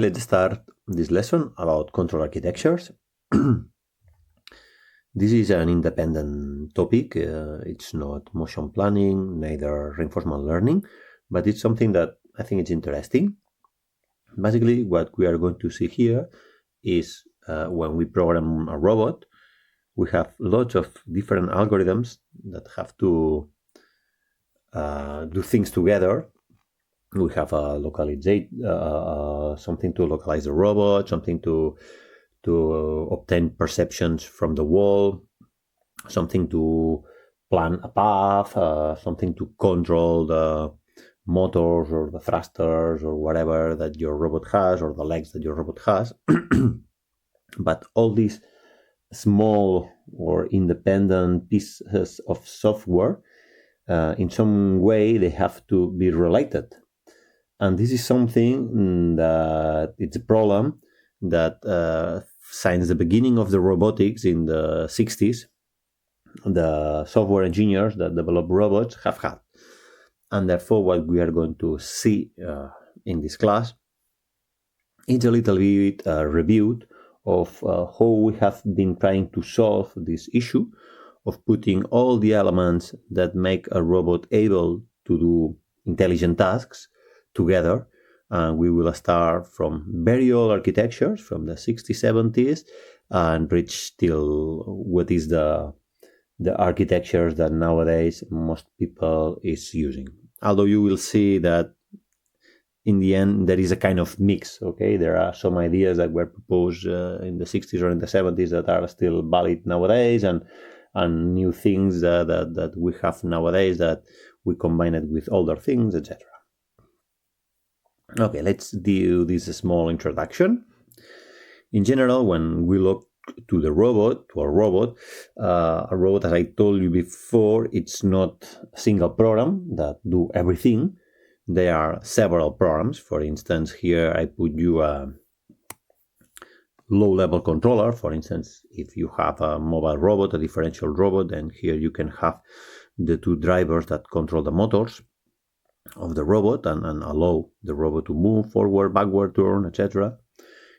Let's start this lesson about control architectures. This is an independent topic. It's not motion planning, neither reinforcement learning, but it's something that I think is interesting. Basically, what we are going to see here is when we program a robot, we have lots of different algorithms that have to do things together. We have a something to localize the robot, something to obtain perceptions from the wall, something to plan a path, something to control the motors or the thrusters or whatever that your robot has, or the legs that your robot has. But all these small or independent pieces of software, in some way, they have to be related. And this is something that it's a problem that since the beginning of the robotics in the 60s, the software engineers that develop robots have had. And therefore, what we are going to see in this class is a little bit reviewed of how we have been trying to solve this issue of putting all the elements that make a robot able to do intelligent tasks together. We will start from very old architectures from the 60s, 70s, and reach till what is the architectures that nowadays most people is using. Although you will see that in the end there is a kind of mix. Okay, there are some ideas that were proposed in the 60s or in the 70s that are still valid nowadays, and new things that we have nowadays that we combine it with older things, etc. Okay, let's do this small introduction. In general, when we look to a robot, as I told you before, it's not a single program that do everything. There are several programs. For instance, here I put you a low-level controller. For instance, if you have a mobile robot, a differential robot, then here you can have the two drivers that control the motors of the robot and allow the robot to move forward, backward, turn, etc.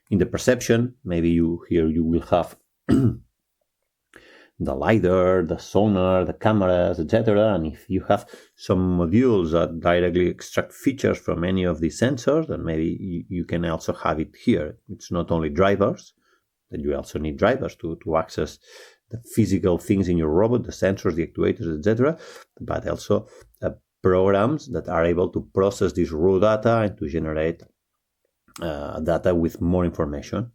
In the perception, maybe you will have the LiDAR, the sonar, the cameras, etc. And if you have some modules that directly extract features from any of these sensors, then maybe you can also have it here. It's not only drivers, that you also need drivers to access the physical things in your robot, the sensors, the actuators, etc. But also programs that are able to process this raw data and to generate data with more information.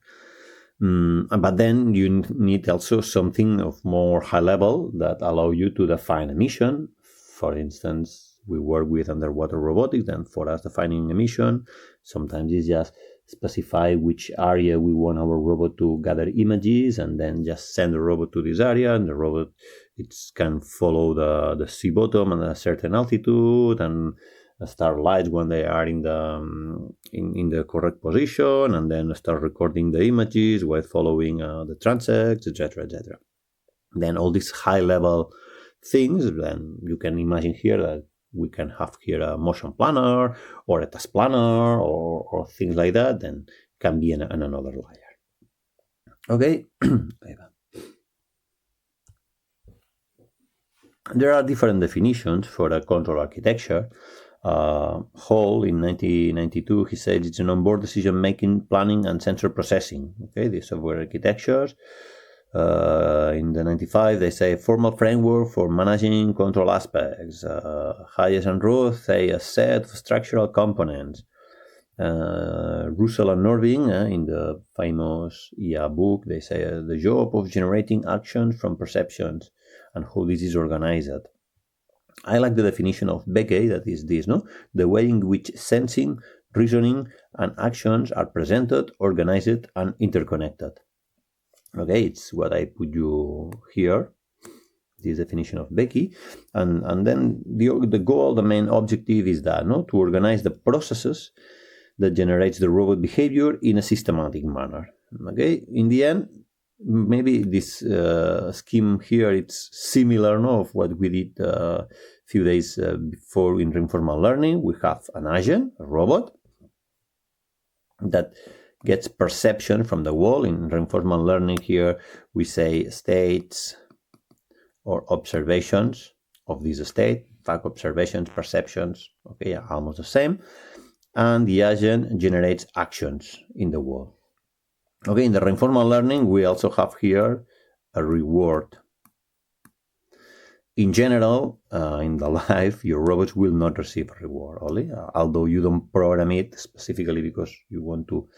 But then you need also something of more high level that allow you to define a mission. For instance, we work with underwater robotics, and for us defining a mission, sometimes it's just specify which area we want our robot to gather images, and then just send the robot to this area, and the robot can follow the sea bottom at a certain altitude and start lights when they are in the correct position, and then start recording the images while following the transects, etc. Then all these high level things, then you can imagine here that we can have here a motion planner or a task planner or things like that, then can be in another layer. Okay. There are different definitions for a control architecture. Hall in 1992, he said it's an onboard decision-making, planning, and sensor processing. Okay, these software architectures. In the 95, they say formal framework for managing control aspects. Hayes and Roth say a set of structural components. Russell and Norving, in the famous IA book, they say the job of generating actions from perceptions and how this is organized. I like the definition of Beckey, that is this, no? The way in which sensing, reasoning, and actions are presented, organized, and interconnected. Okay, it's what I put you here, this definition of Beckey. And then the goal, the main objective is that, no? To organize the processes that generates the robot behavior in a systematic manner. Okay, in the end, maybe this scheme here, it's similar, no, of what we did a few days before in reinforcement learning. We have an agent, a robot, that gets perception from the wall. In reinforcement learning here, we say states or observations of this state. In fact, observations, perceptions, okay, almost the same. And the agent generates actions in the wall. Okay, in the reinforcement learning, we also have here a reward. In general, in the life, your robots will not receive a reward only, although you don't program it specifically because you want to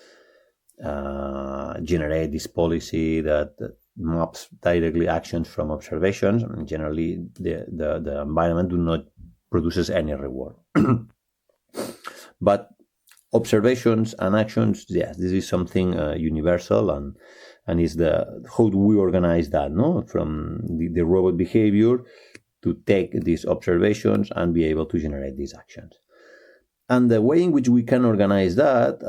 generate this policy that maps directly actions from observations. And generally, the environment do not produces any reward. But observations and actions, yes, this is something universal, and is how do we organize that, no? From the robot behavior to take these observations and be able to generate these actions. And the way in which we can organize that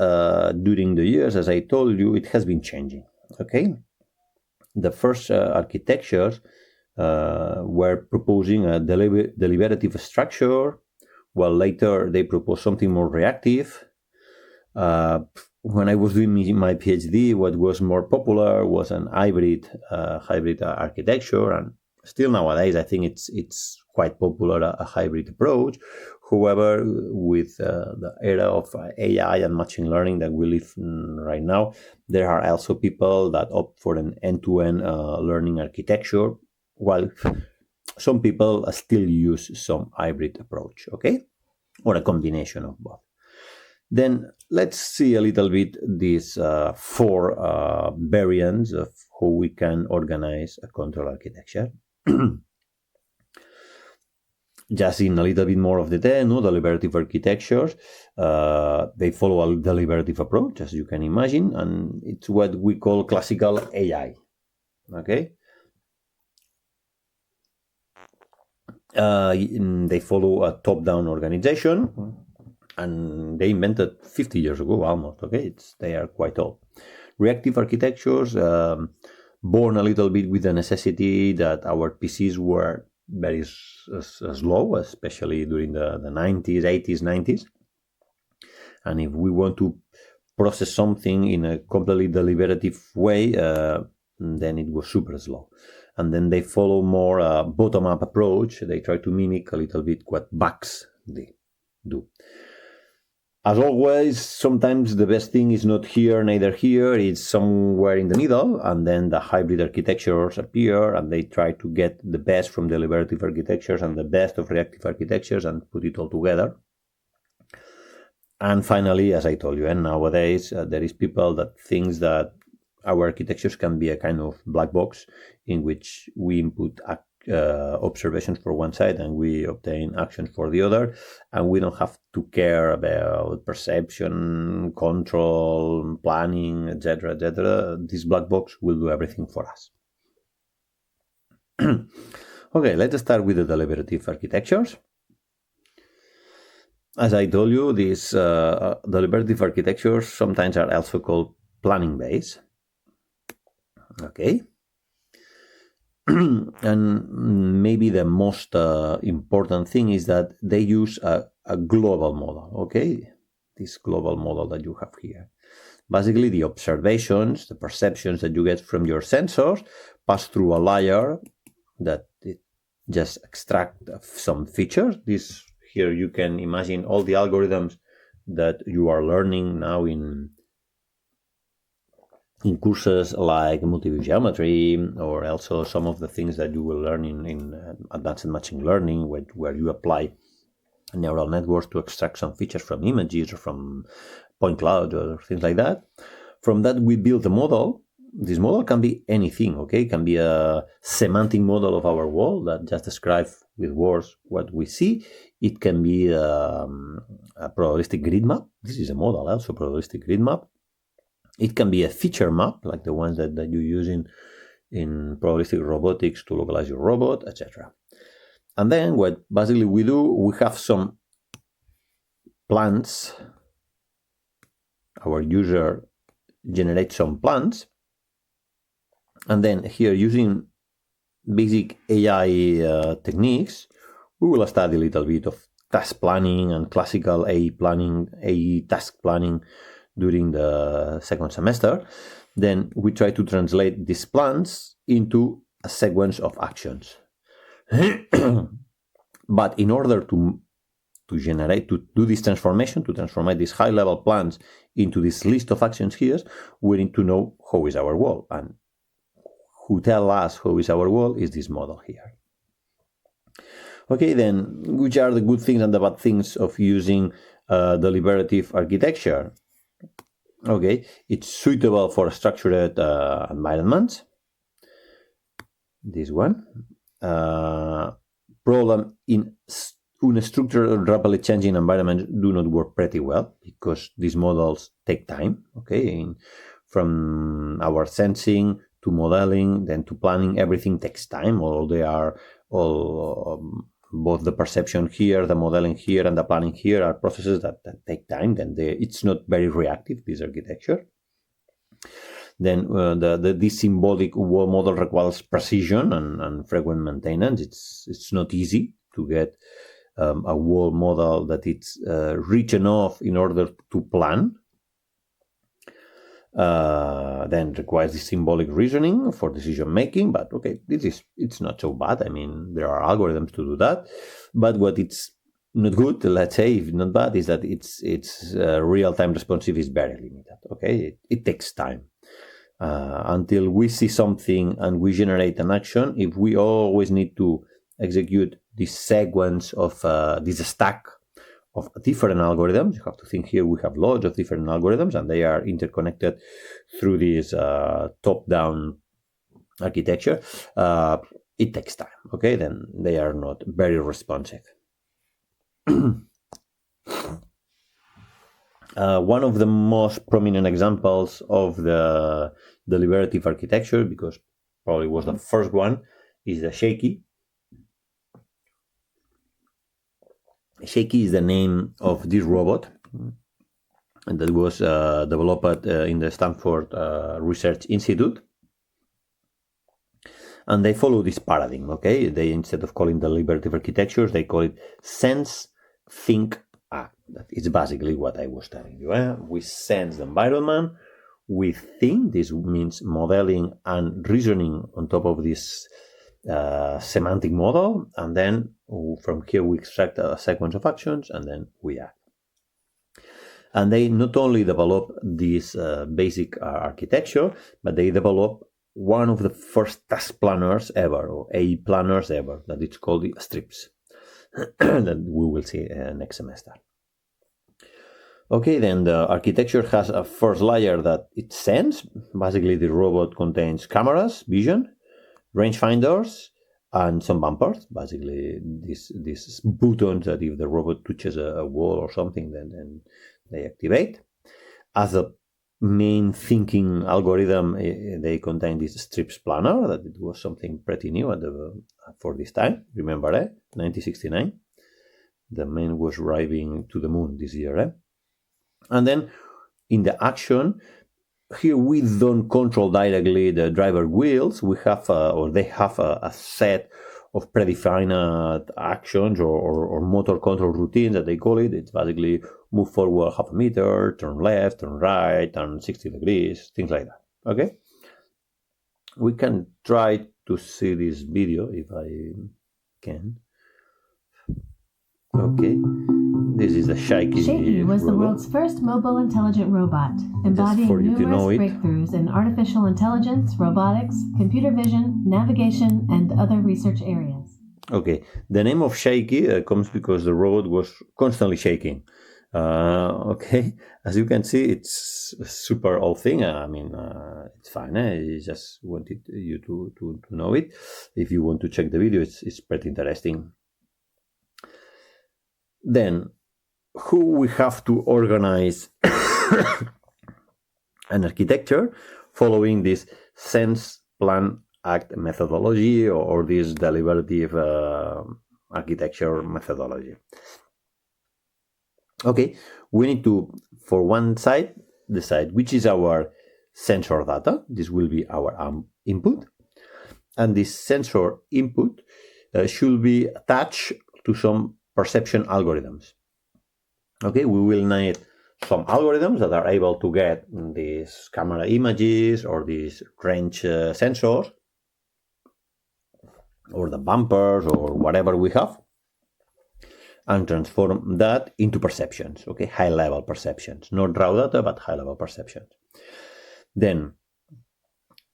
during the years, as I told you, it has been changing. Okay, the first architectures were proposing a deliberative structure, while later they proposed something more reactive. When I was doing my PhD, what was more popular was an hybrid architecture, and still nowadays I think it's quite popular, a hybrid approach. However, with the era of AI and machine learning that we live in right now, there are also people that opt for an end-to-end learning architecture, while some people still use some hybrid approach, okay, or a combination of both. Then let's see a little bit these four variants of how we can organize a control architecture. Just in a little bit more of detail, no, deliberative architectures, they follow a deliberative approach, as you can imagine, and it's what we call classical AI, okay? They follow a top-down organization, and they invented 50 years ago almost, okay? They are quite old. Reactive architectures, born a little bit with the necessity that our PCs were very slow, especially during the 90s, 80s, 90s. And if we want to process something in a completely deliberative way, then it was super slow. And then they follow more a bottom-up approach. They try to mimic a little bit what bugs they do. As always, sometimes the best thing is not here, neither here, it's somewhere in the middle, and then the hybrid architectures appear, and they try to get the best from deliberative architectures and the best of reactive architectures and put it all together. And finally, as I told you, and nowadays there is people that thinks that our architectures can be a kind of black box in which we input observations for one side and we obtain actions for the other, and we don't have to care about perception, control, planning, etc., etc. This black box will do everything for us. Okay, let's start with the deliberative architectures. As I told you, these deliberative architectures sometimes are also called planning-based. Okay. And maybe the most important thing is that they use a global model, okay? This global model that you have here. Basically, the observations, the perceptions that you get from your sensors pass through a layer that it just extract some features. This here you can imagine all the algorithms that you are learning now in courses like multiview geometry, or also some of the things that you will learn in advanced machine learning, where you apply neural networks to extract some features from images or from point cloud or things like that. From that, we build a model. This model can be anything, okay? It can be a semantic model of our world that just describes with words what we see. It can be a probabilistic grid map. This is a model, also probabilistic grid map. It can be a feature map, like the ones that you use in probabilistic robotics to localize your robot, etc. And then what basically we do, we have some plans. Our user generates some plans. And then here, using basic AI techniques, we will study a little bit of task planning and classical AI task planning during the second semester, then we try to translate these plans into a sequence of actions. But in order to do this transformation, to transform these high-level plans into this list of actions here, we need to know how is our world. And who tell us how is our world is this model here. Okay, then, which are the good things and the bad things of using deliberative architecture? Okay, it's suitable for structured environments. This one. Problem in unstructured, rapidly changing environments do not work pretty well because these models take time. Okay, from our sensing to modeling, then to planning, everything takes time. Both the perception here, the modeling here, and the planning here are processes that take time. Then it's not very reactive, this architecture. Then this symbolic world model requires precision and frequent maintenance. It's not easy to get a world model that it's rich enough in order to plan. Then requires this symbolic reasoning for decision making, but okay, it's not so bad. I mean, there are algorithms to do that, but what it's not good, let's say, if not bad, is that its real-time responsive is very limited. Okay, it takes time until we see something and we generate an action. If we always need to execute this sequence of this stack of different algorithms, you have to think here we have loads of different algorithms and they are interconnected through this top-down architecture. It takes time. Okay, then they are not very responsive. One of the most prominent examples of the deliberative architecture, because probably was the first one, is the Shaky. Shaky is the name of this robot that was developed in the Stanford Research Institute. And they follow this paradigm, okay? They, instead of calling deliberative architectures, they call it sense, think, act. That is basically what I was telling you. We sense the environment, we think, this means modeling and reasoning on top of this semantic model, and then from here we extract a sequence of actions and then we act. And they not only develop this basic architecture, but they develop one of the first task planners ever, or AI planners ever, that it's called the Strips, that we will see next semester. Okay, then the architecture has a first layer that it sends. Basically, the robot contains cameras, vision, rangefinders, and some bumpers. Basically, these buttons that if the robot touches a wall or something, then they activate. As a main thinking algorithm, they contain this Strips planner, that it was something pretty new for this time. Remember, 1969? The man was arriving to the moon this year. And then in the action, here we don't control directly the driver wheels. We have, they have a set of predefined actions or motor control routines that they call it. It's basically move forward half a meter, turn left, turn right, turn 60 degrees, things like that. Okay? We can try to see this video if I can. Okay. This is the Shaky was robot. The world's first mobile intelligent robot, embodying numerous breakthroughs in artificial intelligence, robotics, computer vision, navigation, and other research areas. Okay, the name of Shaky comes because the robot was constantly shaking. Okay, as you can see, it's a super old thing. I mean, it's fine. I just wanted you to know it. If you want to check the video, it's pretty interesting. Then, who we have to organize an architecture following this sense, plan, act methodology or this deliberative architecture methodology. Okay, we need to, for one side, decide which is our sensor data. This will be our input. And this sensor input should be attached to some perception algorithms. Okay, we will need some algorithms that are able to get these camera images or these range sensors or the bumpers or whatever we have, and transform that into perceptions, okay, high-level perceptions, not raw data, but high-level perceptions. Then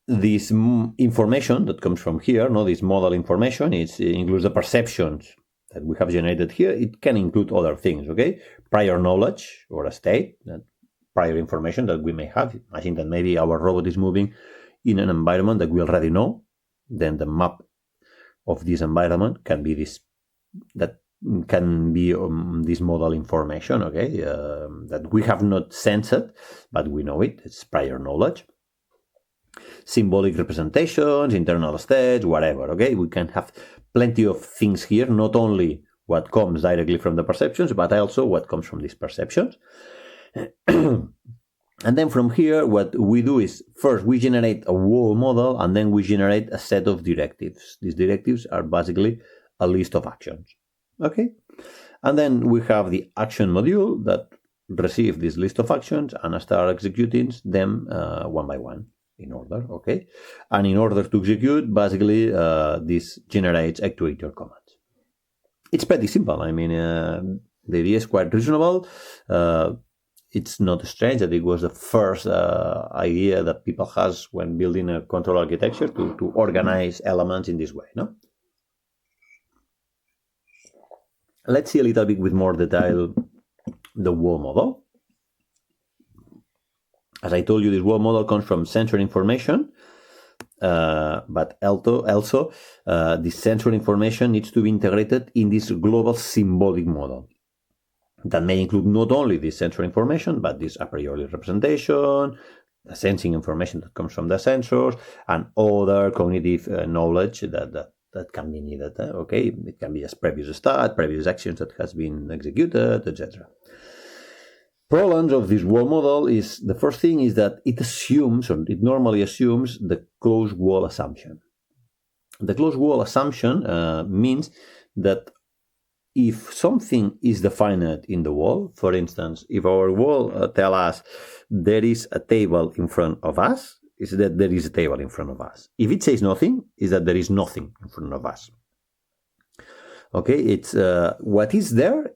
this information that comes from here, this model information, it includes the perceptions that we have generated here. It can include other things, okay? Prior knowledge or a state, that prior information that we may have. I think that maybe our robot is moving in an environment that we already know. Then the map of this environment can be this model information, okay? That we have not sensed it, but we know it. It's prior knowledge. Symbolic representations, internal states, whatever, okay? We can have plenty of things here, not only what comes directly from the perceptions, but also what comes from these perceptions. And then from here, what we do is first we generate a wall model, and then we generate a set of directives. These directives are basically a list of actions, okay? And then we have the action module that receives this list of actions and start executing them one by one in order, okay? And in order to execute, basically, this generates actuator commands. It's pretty simple. I mean, the idea is quite reasonable. It's not strange that it was the first idea that people has when building a control architecture to organize elements in this way, no? Let's see a little bit with more detail the wall model. As I told you, this wall model comes from sensor information, but also this sensor information needs to be integrated in this global symbolic model. That may include not only this sensor information, but this a priori representation, the sensing information that comes from the sensors, and other cognitive knowledge that can be needed. Okay, it can be just previous stat, previous actions that has been executed, etc. Problems of this wall model is, the first thing is that it assumes, or it normally assumes, the closed wall assumption. The closed wall assumption means that if something is defined in the wall, for instance, if our wall tells us there is a table in front of us, is that there is a table in front of us. If it says nothing, is that there is nothing in front of us. Okay, it's what is there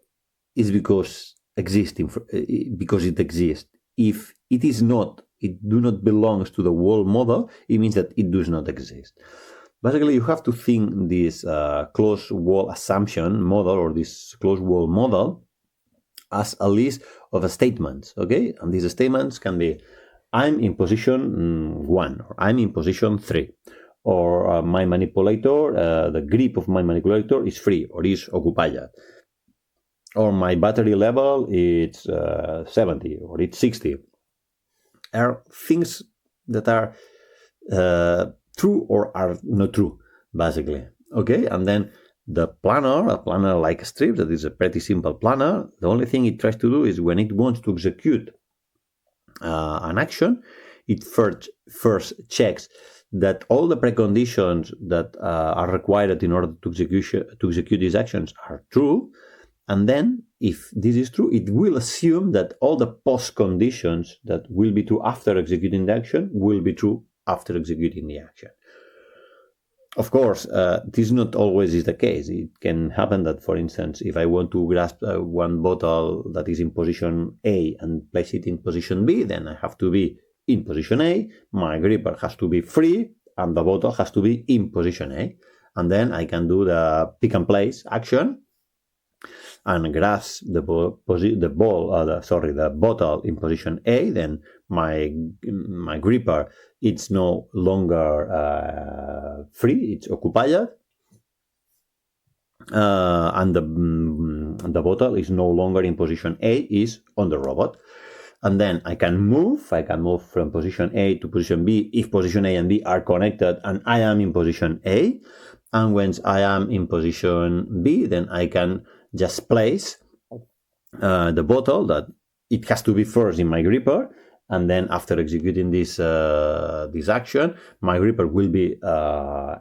is because it exists. If it is not, it do not belongs to the wall model, it means that it does not exist. Basically, you have to think this closed wall assumption model, or this closed wall model, as a list of statements, okay? And these statements can be, I'm in position 1, or I'm in position 3, or my manipulator, the grip of my manipulator is free, or is occupied, or my battery level is 70, or it's 60. Are things that are true or are not true, basically. Okay, and then the planner, a planner like Strip, that is a pretty simple planner, the only thing it tries to do is when it wants to execute an action, it first checks that all the preconditions that are required in order to execute these actions are true. And then, if this is true, it will assume that all the post conditions that will be true after executing the action will be true after executing the action. Of course, this not always is the case. It can happen that, for instance, if I want to grasp one bottle that is in position A and place it in position B, then I have to be in position A, my gripper has to be free, and the bottle has to be in position A. And then I can do the pick and place action and grasp the bottle in position A, then my gripper, it's no longer free, it's occupied, and the bottle is no longer in position A, is on the robot. And then I can move from position A to position B if position A and B are connected and I am in position A. And once I am in position B, then I can just place the bottle, that it has to be first in my gripper, And then after executing this action, my gripper will be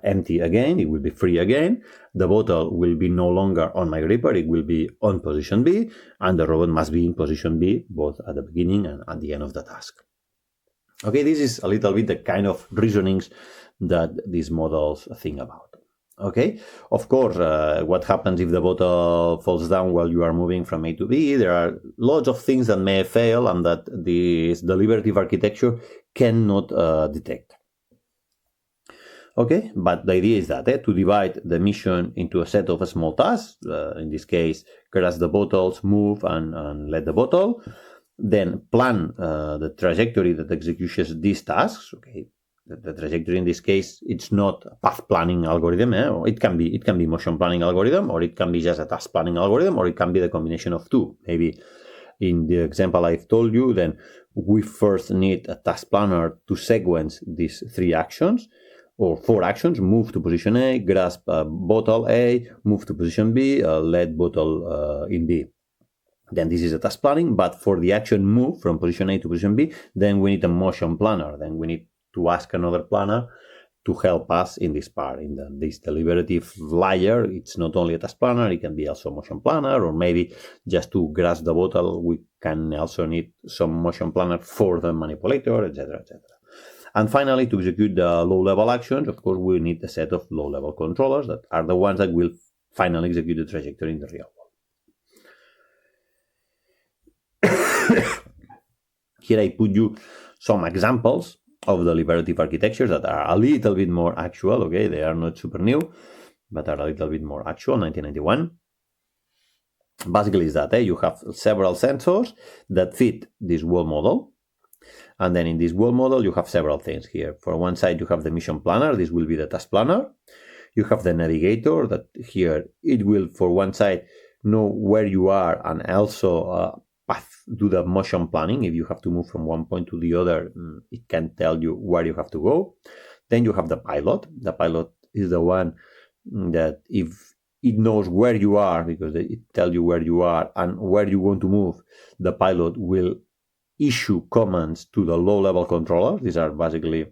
empty again. It will be free again. The bottle will be no longer on my gripper. It will be on position B, and the robot must be in position B both at the beginning and at the end of the task. Okay, this is a little bit the kind of reasonings that these models think about. Okay, of course, what happens if the bottle falls down while you are moving from A to B? There are lots of things that may fail and that this deliberative architecture cannot detect. Okay, but the idea is that to divide the mission into a set of small tasks, in this case, grasp the bottles, move, and let the bottle, then plan the trajectory that executes these tasks. Okay. The trajectory in this case, it's not a path planning algorithm, or it can be motion planning algorithm, or it can be just a task planning algorithm, or it can be the combination of two. Maybe in the example I've told you, then we first need a task planner to sequence these 3 actions or 4 actions: move to position A, grasp bottle A, move to position B, let bottle in B. Then this is a task planning, but for the action move from position A to position B, then we need a motion planner. Then we need to ask another planner to help us in this part. In this deliberative layer, it's not only a task planner, it can be also a motion planner, or maybe just to grasp the bottle, we can also need some motion planner for the manipulator, etc., etc. And finally, to execute the low-level actions, of course, we need a set of low-level controllers that are the ones that will finally execute the trajectory in the real world. Here I put you some examples of the deliberative architectures that are a little bit more actual. Okay, they are not super new, but are a little bit more actual. 1991. Basically, is that you have several sensors that fit this world model, and then in this world model you have several things here. For one side, you have the mission planner. This will be the task planner. You have the navigator that here it will, for one side, know where you are and also do the motion planning. If you have to move from one point to the other, it can tell you where you have to go. Then you have the pilot. The pilot is the one that if it knows where you are, because it tells you where you are and where you want to move, the pilot will issue commands to the low-level controller. These are basically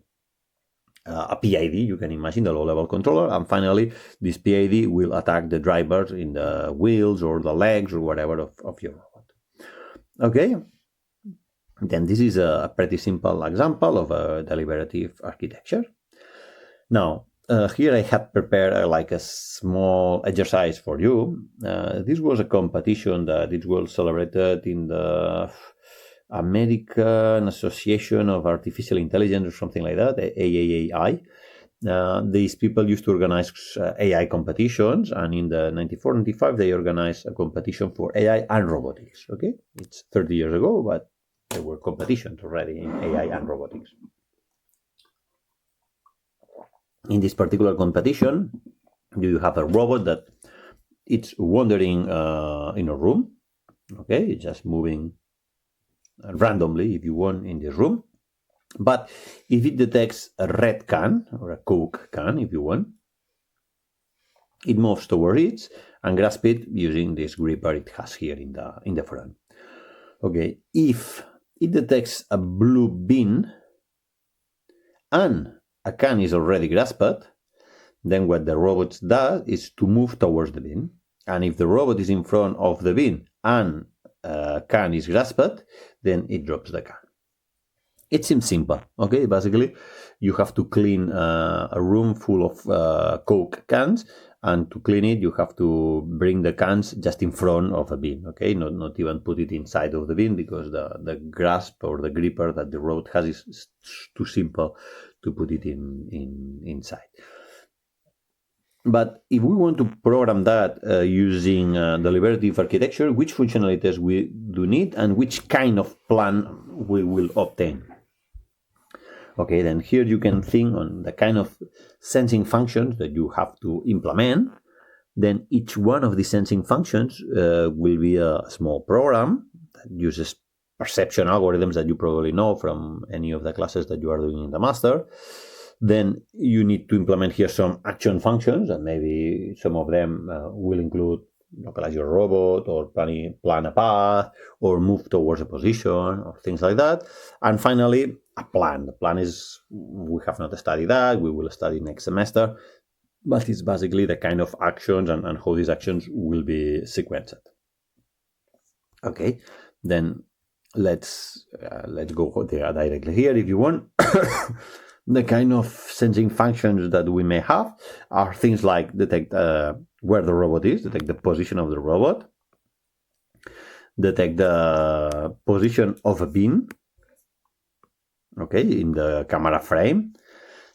a PID, you can imagine, the low-level controller. And finally, this PID will attack the drivers in the wheels or the legs or whatever of your robot. Okay, then this is a pretty simple example of a deliberative architecture. Now, here I have prepared like a small exercise for you. This was a competition that it was celebrated in the American Association of Artificial Intelligence or something like that, AAAI. These people used to organize AI competitions, and in the 94-95 they organized a competition for AI and robotics. Okay, it's 30 years ago, but there were competitions already in AI and robotics. In this particular competition, you have a robot that it's wandering in a room. Okay, it's just moving randomly, if you want, in this room. But if it detects a red can or a Coke can, if you want, it moves towards it and grasps it using this gripper it has here in the front. Okay, if it detects a blue bin and a can is already grasped, then what the robot does is to move towards the bin. And if the robot is in front of the bin and a can is grasped, then it drops the can. It seems simple, okay? Basically, you have to clean a room full of Coke cans, and to clean it, you have to bring the cans just in front of a bin, okay? Not even put it inside of the bin, because the grasp or the gripper that the robot has is too simple to put it inside. But if we want to program that using deliberative architecture, which functionalities we do need and which kind of plan we will obtain? Okay, then here you can think on the kind of sensing functions that you have to implement. Then each one of the sensing functions will be a small program that uses perception algorithms that you probably know from any of the classes that you are doing in the master. Then you need to implement here some action functions, and maybe some of them will include localize your robot, or plan a path, or move towards a position, or things like that. And finally, a plan. The plan is, we have not studied that, we will study next semester, but it's basically the kind of actions and how these actions will be sequenced. Okay, then let's go there directly here if you want. The kind of sensing functions that we may have are things like detect where the robot is, detect the position of the robot, detect the position of a bin, okay, in the camera frame,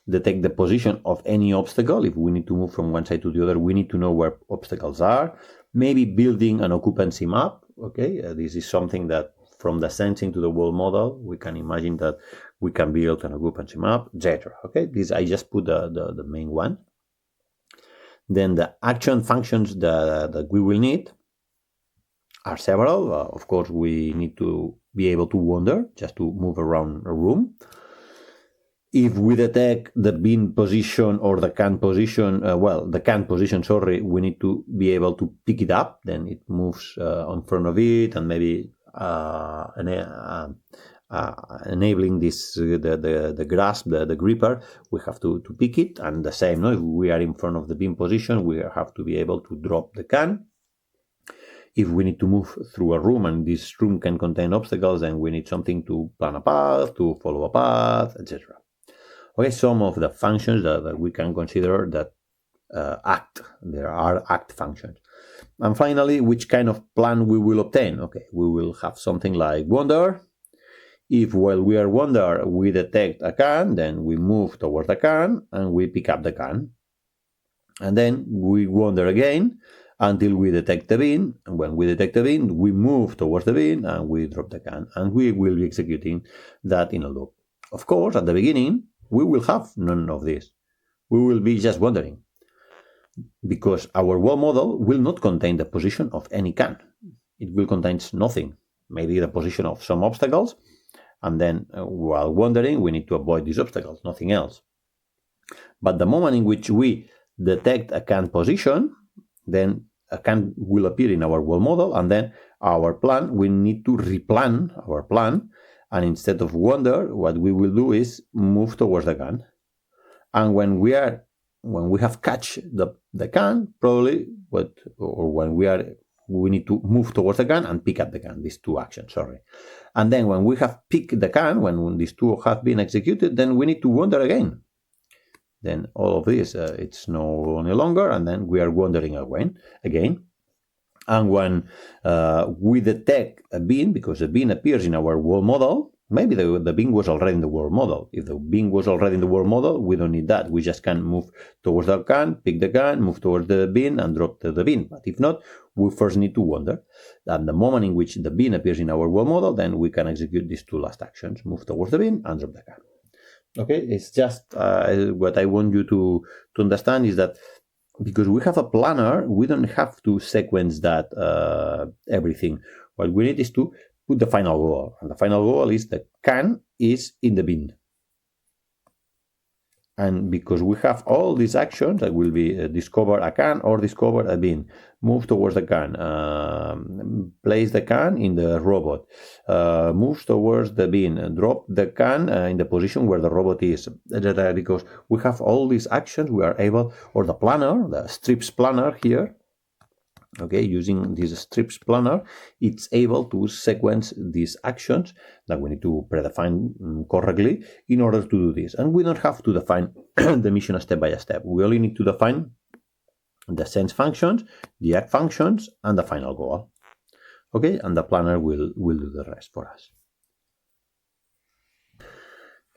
detect the position of any obstacle. If we need to move from one side to the other, we need to know where obstacles are. Maybe building an occupancy map, okay, this is something that from the sensing to the world model, we can imagine that we can build an occupancy map, etc. Okay, this I just put the main one. Then the action functions that we will need are several. Of course, we need to be able to wander, just to move around a room. If we detect the bin position or the can position, the can position, sorry, we need to be able to pick it up. Then it moves in front of it, and maybe enabling this the grasp, the gripper, we have to pick it. And the same, no? If we are in front of the bin position, we have to be able to drop the can. If we need to move through a room and this room can contain obstacles, then we need something to plan a path, to follow a path, etc. Okay, some of the functions that we can consider that act. There are act functions. And finally, which kind of plan we will obtain? Okay, we will have something like wander. If while we are wander, we detect a can, then we move towards the can and we pick up the can. And then we wander again until we detect the bin. And when we detect the bin, we move towards the bin and we drop the can. And we will be executing that in a loop. Of course, at the beginning, we will have none of this. We will be just wandering, because our world model will not contain the position of any can. It will contain nothing, maybe the position of some obstacles, and then while wandering, we need to avoid these obstacles, nothing else. But the moment in which we detect a can position, then a can will appear in our world model, and then our plan, we need to replan our plan. And instead of wander, what we will do is move towards the can. And when we have catch the can, probably we need to move towards the can and pick up the can. These two actions, sorry. And then when we have picked the can, when these two have been executed, then we need to wander again. Then all of this, it's no any longer, and then we are wandering again. And when we detect a bin, because a bin appears in our world model, maybe the bin was already in the world model. If the bin was already in the world model, we don't need that. We just can move towards the can, pick the can, move towards the bin, and drop the bin. But if not, we first need to wander. And the moment in which the bin appears in our world model, then we can execute these two last actions, move towards the bin and drop the can. Okay, it's just what I want you to understand is that because we have a planner, we don't have to sequence that everything. What we need is to put the final goal. And the final goal is the can is in the bin. And because we have all these actions that will be discover a can or discover a bin, move towards the can, place the can in the robot, move towards the bin, drop the can in the position where the robot is, etc. Because we have all these actions, we are able, or the planner, the strips planner here, okay, using this strips planner, it's able to sequence these actions that we need to predefine correctly in order to do this. And we don't have to define the mission step by step. We only need to define the sense functions, the act functions, and the final goal. Okay, and the planner will do the rest for us.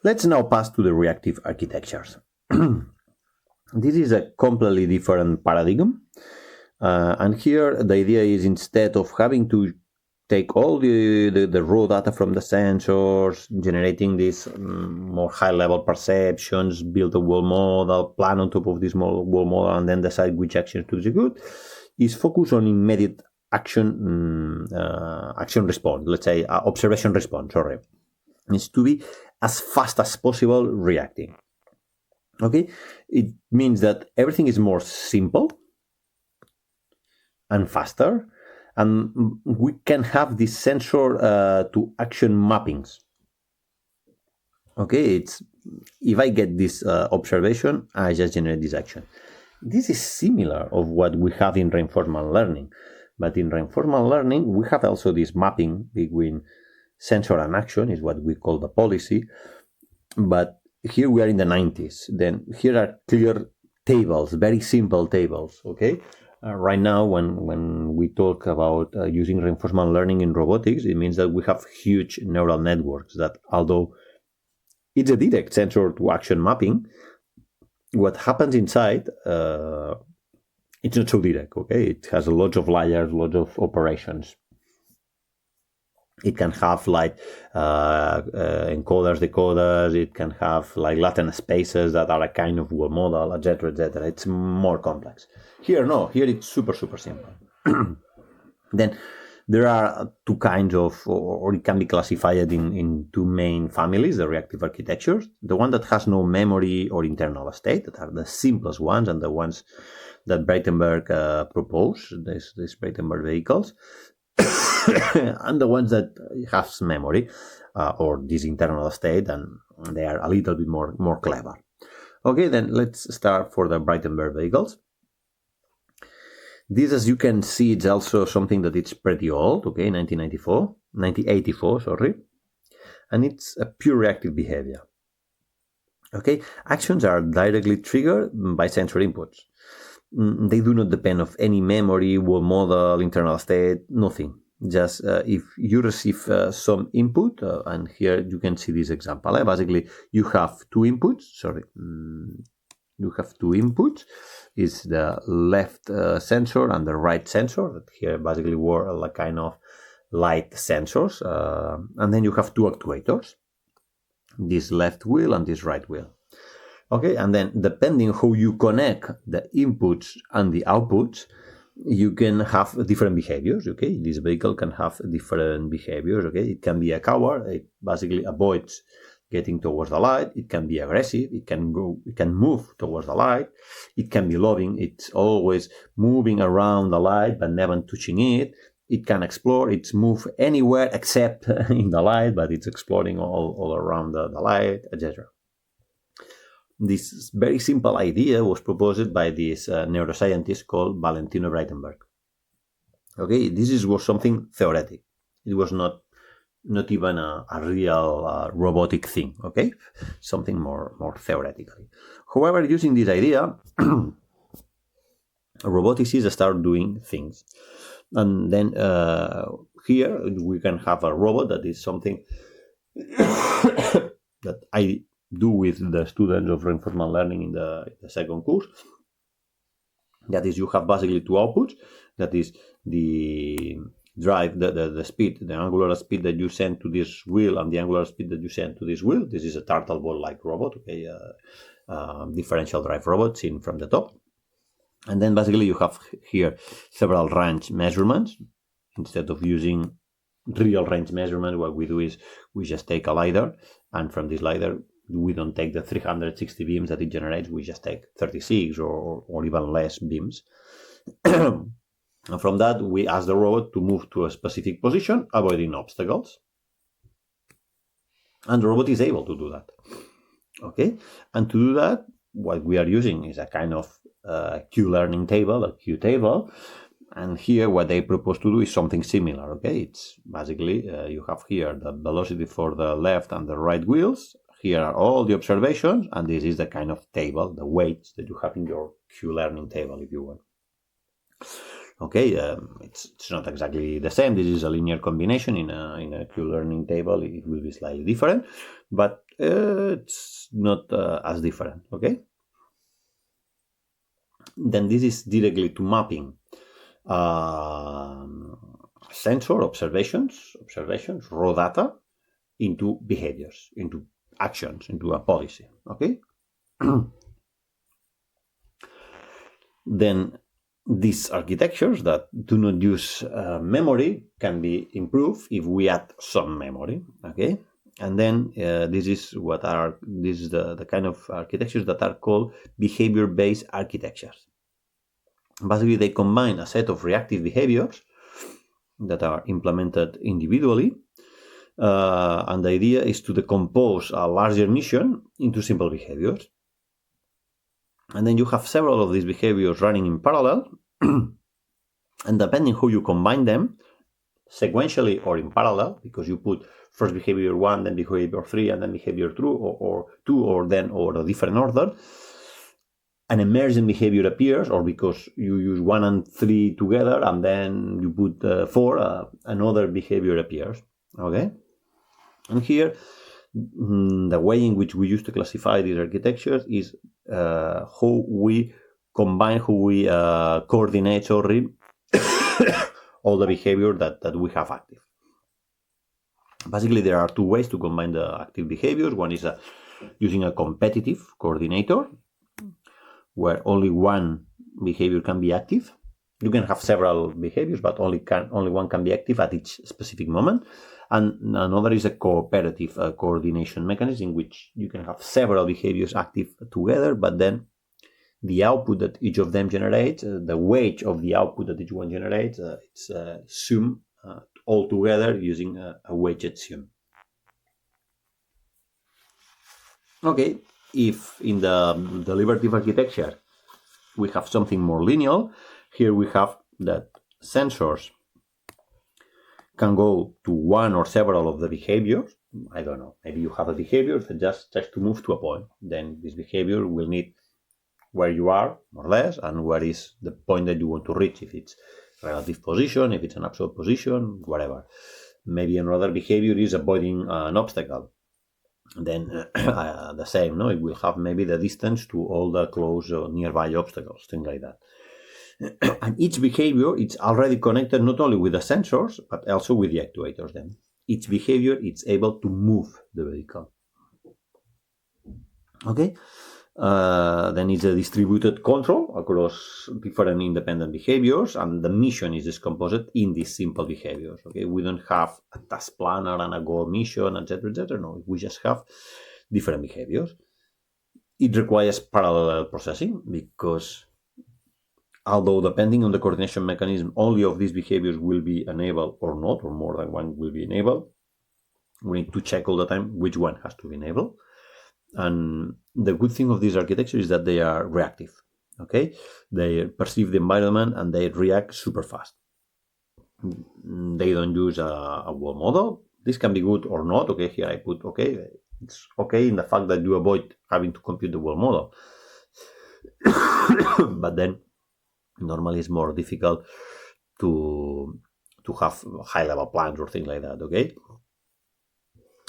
Let's now pass to the reactive architectures. This is a completely different paradigm. And here the idea is, instead of having to take all the raw data from the sensors, generating these more high-level perceptions, build a world model, plan on top of this world model, and then decide which actions to execute, is focus on immediate action response, let's say observation response, sorry. Needs to be as fast as possible reacting. Okay, it means that everything is more simple. and faster. And we can have this sensor to action mappings. Okay, if I get this observation, I just generate this action. This is similar of what we have in reinforcement learning. But in reinforcement learning, we have also this mapping between sensor and action, is what we call the policy. But here we are in the 90s. Then here are clear tables, very simple tables, okay? Right now, when we talk about using reinforcement learning in robotics, it means that we have huge neural networks that, although it's a direct sensor to action mapping, what happens inside, it's not so direct, okay? It has a lot of layers, a lot of operations. It can have like encoders, decoders. It can have like latent spaces that are a kind of world model, etc., etc. It's more complex. Here, no. Here it's super, super simple. Then there are two kinds of, or it can be classified in two main families, the reactive architectures. The one that has no memory or internal state, that are the simplest ones, and the ones that Breitenberg proposed, these Breitenberg vehicles. And the ones that have memory or this internal state, and they are a little bit more clever. Okay, then let's start for the Breitenberg vehicles. This, as you can see, it's also something that it's pretty old, okay, 1984, sorry. And it's a pure reactive behavior. Okay, actions are directly triggered by sensor inputs. They do not depend on any memory, world model, internal state, nothing. Just if you receive some input, and here you can see this example. Basically, you have two inputs. You have two inputs. Is the left sensor and the right sensor. That here basically were like kind of light sensors, and then you have two actuators. This left wheel and this right wheel. Okay, and then depending how you connect the inputs and the outputs, you can have different behaviors. Okay, this vehicle can have different behaviors. Okay, it can be a coward. It basically avoids getting towards the light. It can be aggressive. It can move towards the light. It can be loving. It's always moving around the light but never touching it. It can explore. It's move anywhere except in the light, but it's exploring all around the light, etc. This very simple idea was proposed by this neuroscientist called Valentino Breitenberg. Okay, was something theoretic. It was not even a real robotic thing. Okay, something more theoretically. However, using this idea, roboticists start doing things, and then here we can have a robot that is something that I do with the students of reinforcement learning in the second course. That is, you have basically two outputs. That is the drive, the speed, the angular speed that you send to this wheel, and the angular speed that you send to this wheel. This is a turtle ball-like robot, okay, differential drive robot seen from the top. And then basically you have here several range measurements. Instead of using real range measurement, what we do is we just take a LiDAR, and from this LiDAR, we don't take the 360 beams that it generates. We just take 36 or even less beams. And from that, we ask the robot to move to a specific position, avoiding obstacles. And the robot is able to do that. Okay? And to do that, what we are using is a kind of Q-learning table, a Q table. And here, what they propose to do is something similar. Okay? It's basically, you have here the velocity for the left and the right wheels. Here are all the observations, and this is the kind of table, the weights that you have in your Q-learning table, if you want. Okay, it's not exactly the same. This is a linear combination. In a Q-learning table, it will be slightly different, but it's not as different. Okay. Then this is directly to mapping sensor observations, raw data, into behaviors, into actions, into a policy. Okay. Then these architectures that do not use memory can be improved if we add some memory. Okay. And then this is the kind of architectures that are called behavior-based architectures. Basically, they combine a set of reactive behaviors that are implemented individually, and the idea is to decompose a larger mission into simple behaviors. And then you have several of these behaviors running in parallel, and depending how you combine them, sequentially or in parallel, because you put first behavior 1, then behavior 3, and then behavior 2, or 2, or a different order, an emergent behavior appears, or because you use 1 and 3 together, and then you put 4, another behavior appears. Okay? And here, the way in which we used to classify these architectures is how we combine, how we coordinate, all the behavior that we have active. Basically, there are two ways to combine the active behaviors. One is using a competitive coordinator, where only one behavior can be active. You can have several behaviors, but only one can be active at each specific moment. And another is a cooperative coordination mechanism, in which you can have several behaviors active together, but then the output that each of them generates, the weight of the output that each one generates, it's sum all together using a weighted sum. Okay, if in the deliberative architecture we have something more linear, here we have that sensors can go to one or several of the behaviors. I don't know, maybe you have a behavior that just to move to a point. Then this behavior will need where you are, more or less, and where is the point that you want to reach, if it's relative position, if it's an absolute position, whatever. Maybe another behavior is avoiding an obstacle. Then the same, no? It will have maybe the distance to all the close or nearby obstacles, things like that. And each behavior, it's already connected not only with the sensors, but also with the actuators. Then each behavior is able to move the vehicle. Okay. Then it's a distributed control across different independent behaviors, and the mission is discomposed in these simple behaviors. Okay, we don't have a task planner and a goal mission, etc., etc. No, we just have different behaviors. It requires parallel processing, because although depending on the coordination mechanism, only of these behaviors will be enabled or not, or more than one will be enabled, we need to check all the time which one has to be enabled. And the good thing of this architecture is that they are reactive. Okay, they perceive the environment and they react super fast. They don't use a wall model. This can be good or not. Okay, here I put okay. It's okay in the fact that you avoid having to compute the wall model. But then normally it's more difficult to have high-level plans or things like that. Okay.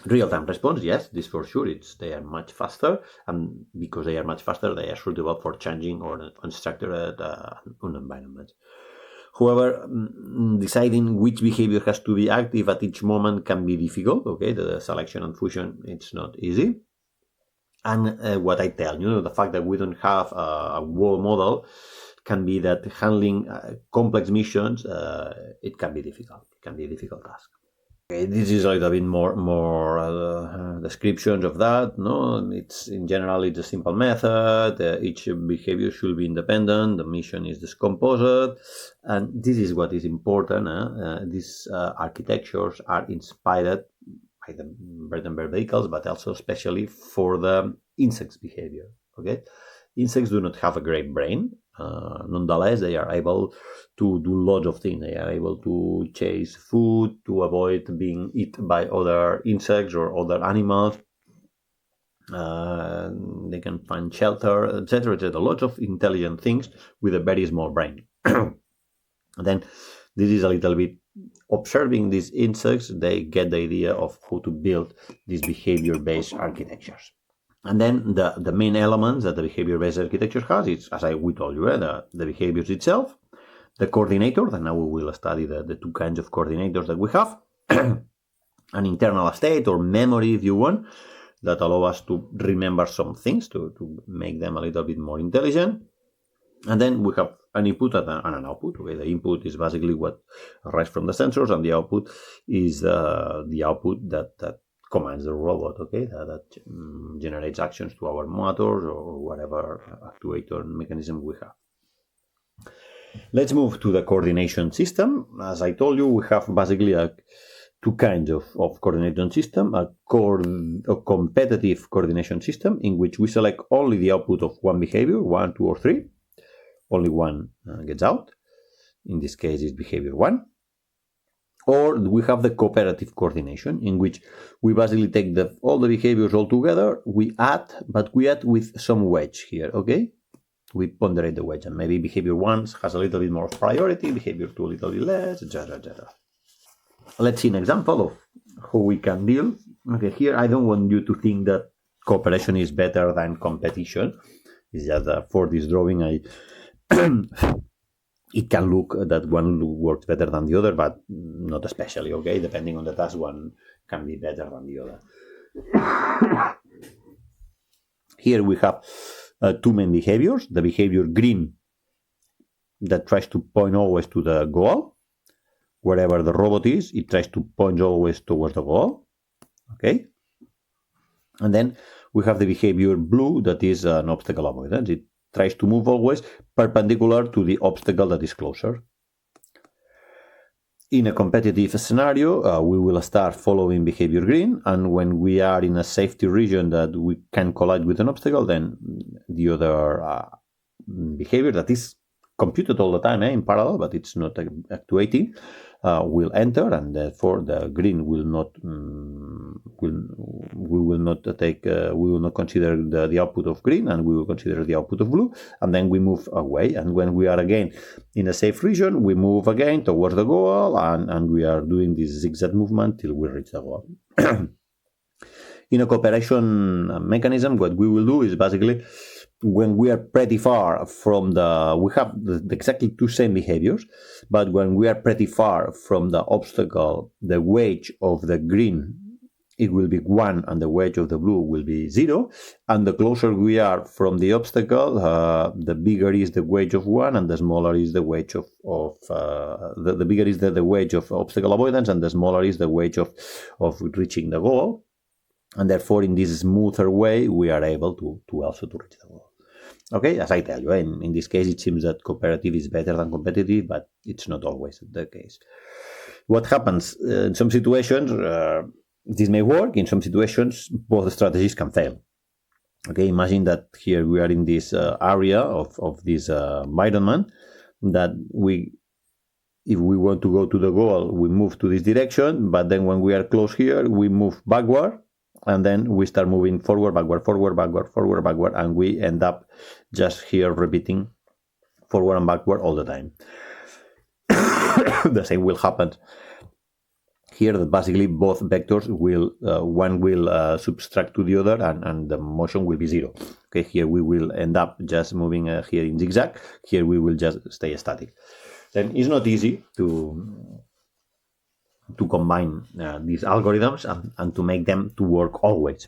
Real-time response, yes, this for sure. They are much faster, and because they are much faster, they are suitable for changing or unstructured environments. However, deciding which behavior has to be active at each moment can be difficult. Okay, the selection and fusion, it's not easy. And what I tell you, the fact that we don't have a wall model can be that handling complex missions, it can be difficult. It can be a difficult task. Okay, this is a little bit more descriptions of that. No, it's in general it's a simple method. Each behavior should be independent. The mission is discomposed, and this is what is important. These architectures are inspired by the Brandenburg vehicles, but also especially for the insects' behavior. Okay, insects do not have a great brain. Nonetheless, they are able to do lots of things. They are able to chase food, to avoid being eaten by other insects or other animals. They can find shelter, etc., etc. Lots of intelligent things with a very small brain. Then this is a little bit observing these insects. They get the idea of how to build these behavior-based architectures. And then the main elements that the behavior-based architecture has is, as we told you, the behaviors itself, the coordinator, and now we will study the two kinds of coordinators that we have, an internal state or memory, if you want, that allow us to remember some things, to make them a little bit more intelligent. And then we have an input and an output. Okay, the input is basically what arrives from the sensors, and the output is the output that commands the robot, okay, that generates actions to our motors or whatever actuator mechanism we have. Let's move to the coordination system. As I told you, we have basically two kinds of coordination system, a competitive coordination system in which we select only the output of one behavior, 1, 2, or 3. Only one gets out. In this case, it's behavior 1. Or we have the cooperative coordination in which we basically take all the behaviors all together, but we add with some wedge here, okay? We ponderate the wedge, and maybe behavior 1 has a little bit more priority, behavior 2 a little bit less, etc. Let's see an example of how we can deal. Okay, here I don't want you to think that cooperation is better than competition. It's just that for this drawing, it can look that one works better than the other, but not especially, okay? Depending on the task, one can be better than the other. Here we have two main behaviors. The behavior green that tries to point always to the goal. Wherever the robot is, it tries to point always towards the goal. Okay? And then we have the behavior blue that is an obstacle avoidance. It tries to move always perpendicular to the obstacle that is closer. In a competitive scenario, we will start following behavior green, and when we are in a safety region that we can collide with an obstacle, then the other behavior that is computed all the time in parallel, but it's not actuating, will enter, and therefore the green will not we will not consider the output of green, and we will consider the output of blue, and then we move away. And when we are again in a safe region, we move again towards the goal, and we are doing this zigzag movement till we reach the goal. In a cooperation mechanism, what we will do is basically, when we are pretty far from we have exactly two same behaviors, but when we are pretty far from the obstacle, the wedge of the green, it will be 1, and the wedge of the blue will be 0. And the closer we are from the obstacle, the bigger is the wedge of 1, and the smaller is the wedge of the bigger is the wedge of obstacle avoidance, and the smaller is the wedge of reaching the goal. And therefore, in this smoother way, we are able to also to reach the goal. Okay, as I tell you, in this case, it seems that cooperative is better than competitive, but it's not always the case. What happens in some situations, this may work. In some situations, both strategies can fail. Okay, imagine that here we are in this area of this environment, that if we want to go to the goal, we move to this direction, but then when we are close here, we move backward. And then we start moving forward, backward, forward, backward, forward, backward, and we end up just here repeating forward and backward all the time. The same will happen here, that basically both vectors will, one will subtract to the other, and the motion will be 0. Okay, here we will end up just moving here in zigzag. Here we will just stay static. Then it's not easy to combine these algorithms and to make them to work always.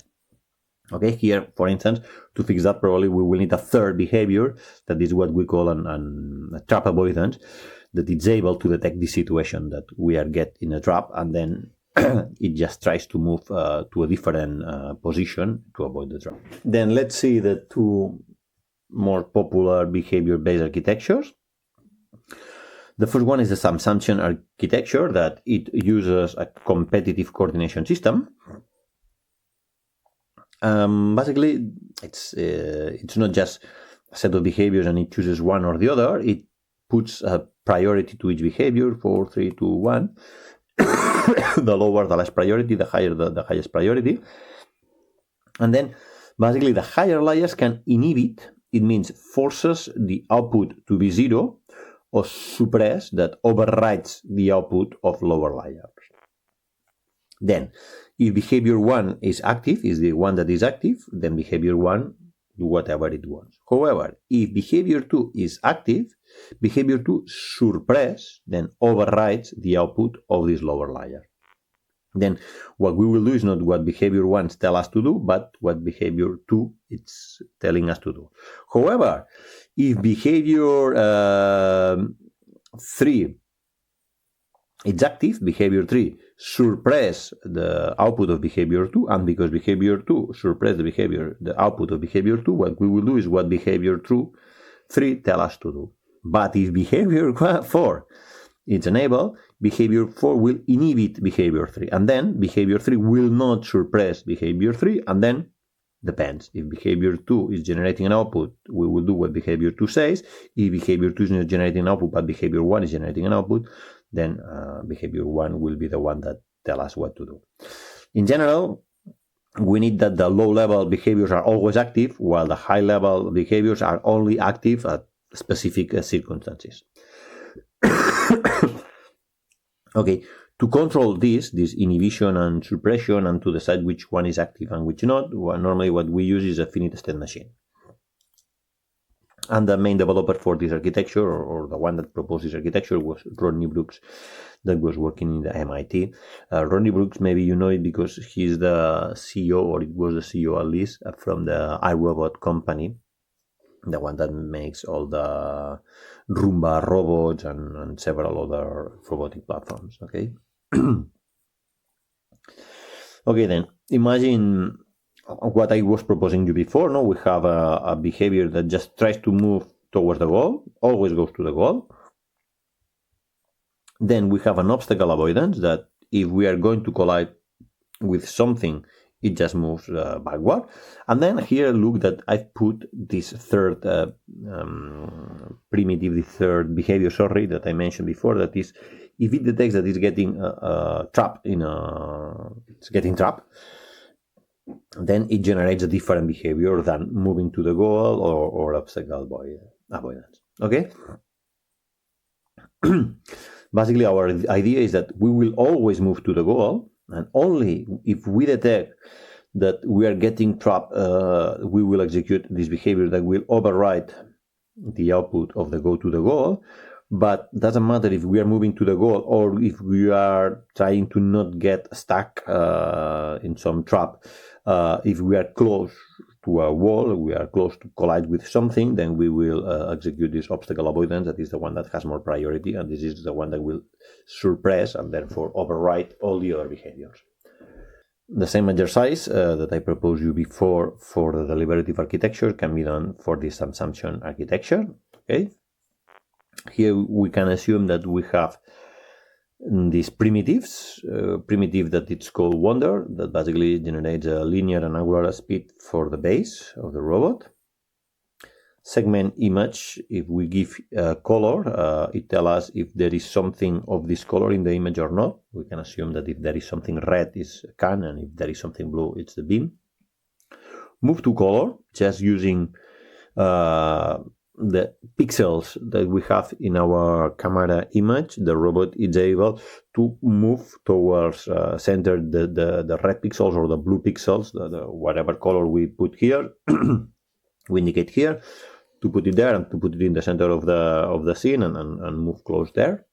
Okay, here, for instance, to fix that, probably we will need a third behavior that is what we call a trap avoidance, that it's able to detect the situation that we are in a trap, and then it just tries to move to a different position to avoid the trap. Then let's see the two more popular behavior-based architectures. The first one is the subsumption architecture, that it uses a competitive coordination system. Basically, it's not just a set of behaviors and it chooses one or the other. It puts a priority to each behavior, 4, 3, 2, 1. The lower, the less priority; the higher, the highest priority. And then, basically, the higher layers can inhibit. It means forces the output to be 0, or suppress, that overrides the output of lower layers. Then, if behavior 1 is active, is the one that is active, then behavior 1 do whatever it wants. However, if behavior 2 is active, behavior 2 suppress, then overrides the output of this lower layer. Then what we will do is not what behavior 1 tells us to do, but what behavior 2 is telling us to do. However, if behavior 3 is active, behavior 3 suppress the output of behavior 2, and because behavior 2 suppress the output of behavior 2, what we will do is what behavior 3 tells us to do. But if behavior 4 is enabled, behavior 4 will inhibit behavior 3, and then behavior 3 will not suppress behavior 3, and then depends. If behavior 2 is generating an output, we will do what behavior 2 says. If behavior 2 is not generating an output, but behavior 1 is generating an output, then behavior 1 will be the one that tells us what to do. In general, we need that the low-level behaviors are always active, while the high-level behaviors are only active at specific circumstances. Okay, to control this inhibition and suppression, and to decide which one is active and which not, normally what we use is a finite state machine. And the main developer for this architecture, or the one that proposed this architecture, was Rodney Brooks, that was working in the MIT. Rodney Brooks, maybe you know it because he's the CEO, or it was the CEO at least, from the iRobot company, the one that makes all the Roomba robots and several other robotic platforms. Okay. Okay, then imagine what I was proposing you before. No, we have a behavior that just tries to move towards the goal, always goes to the goal. Then we have an obstacle avoidance that if we are going to collide with something, it just moves backward. And then here, look that I've put this third primitive, the third behavior, that I mentioned before, that is, if it detects that it's getting trapped then it generates a different behavior than moving to the goal or obstacle avoidance. Okay? Basically, our idea is that we will always move to the goal, and only if we detect that we are getting trapped, we will execute this behavior that will override the output of the go to the goal. But doesn't matter if we are moving to the goal or if we are trying to not get stuck in some trap. If we are close to a wall, we are close to collide with something, then we will execute this obstacle avoidance. That is the one that has more priority, and this is the one that will suppress and therefore override all the other behaviors. The same exercise that I proposed you before for the deliberative architecture can be done for this assumption architecture. Okay. Here we can assume that we have these primitives, primitive that it's called wonder, that basically generates a linear and angular speed for the base of the robot. Segment image, if we give a color, it tells us if there is something of this color in the image or not. We can assume that if there is something red, it's a can, and if there is something blue, it's the beam. Move to color, just using the pixels that we have in our camera image. The robot is able to move towards center the red pixels or the blue pixels, the whatever color we put here, we indicate here, to put it there and to put it in the center of the scene and move close there.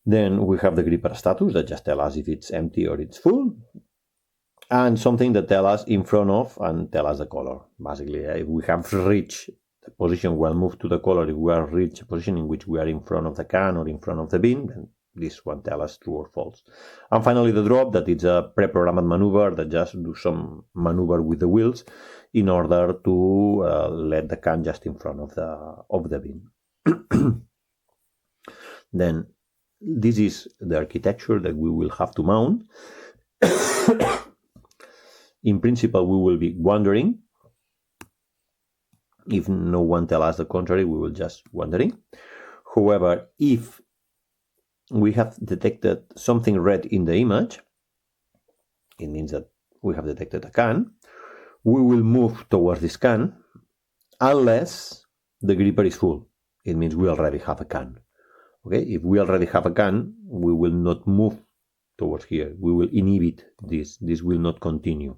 Then we have the gripper status that just tells us if it's empty or it's full, and something that tells us in front of and tell us the color. Basically, if we have reached the position, we'll move to the color. If we are reached a position in which we are in front of the can or in front of the bin, then this one tells us true or false. And finally, the drop, that it's a pre-programmed maneuver that just do some maneuver with the wheels in order to let the can just in front of the bin. Then this is the architecture that we will have to mount. In principle, we will be wandering. If no one tells us the contrary, we will just wandering. However, if we have detected something red in the image, it means that we have detected a can. We will move towards this can unless the gripper is full. It means we already have a can. Okay, if we already have a can, we will not move towards here. We will inhibit this. This will not continue.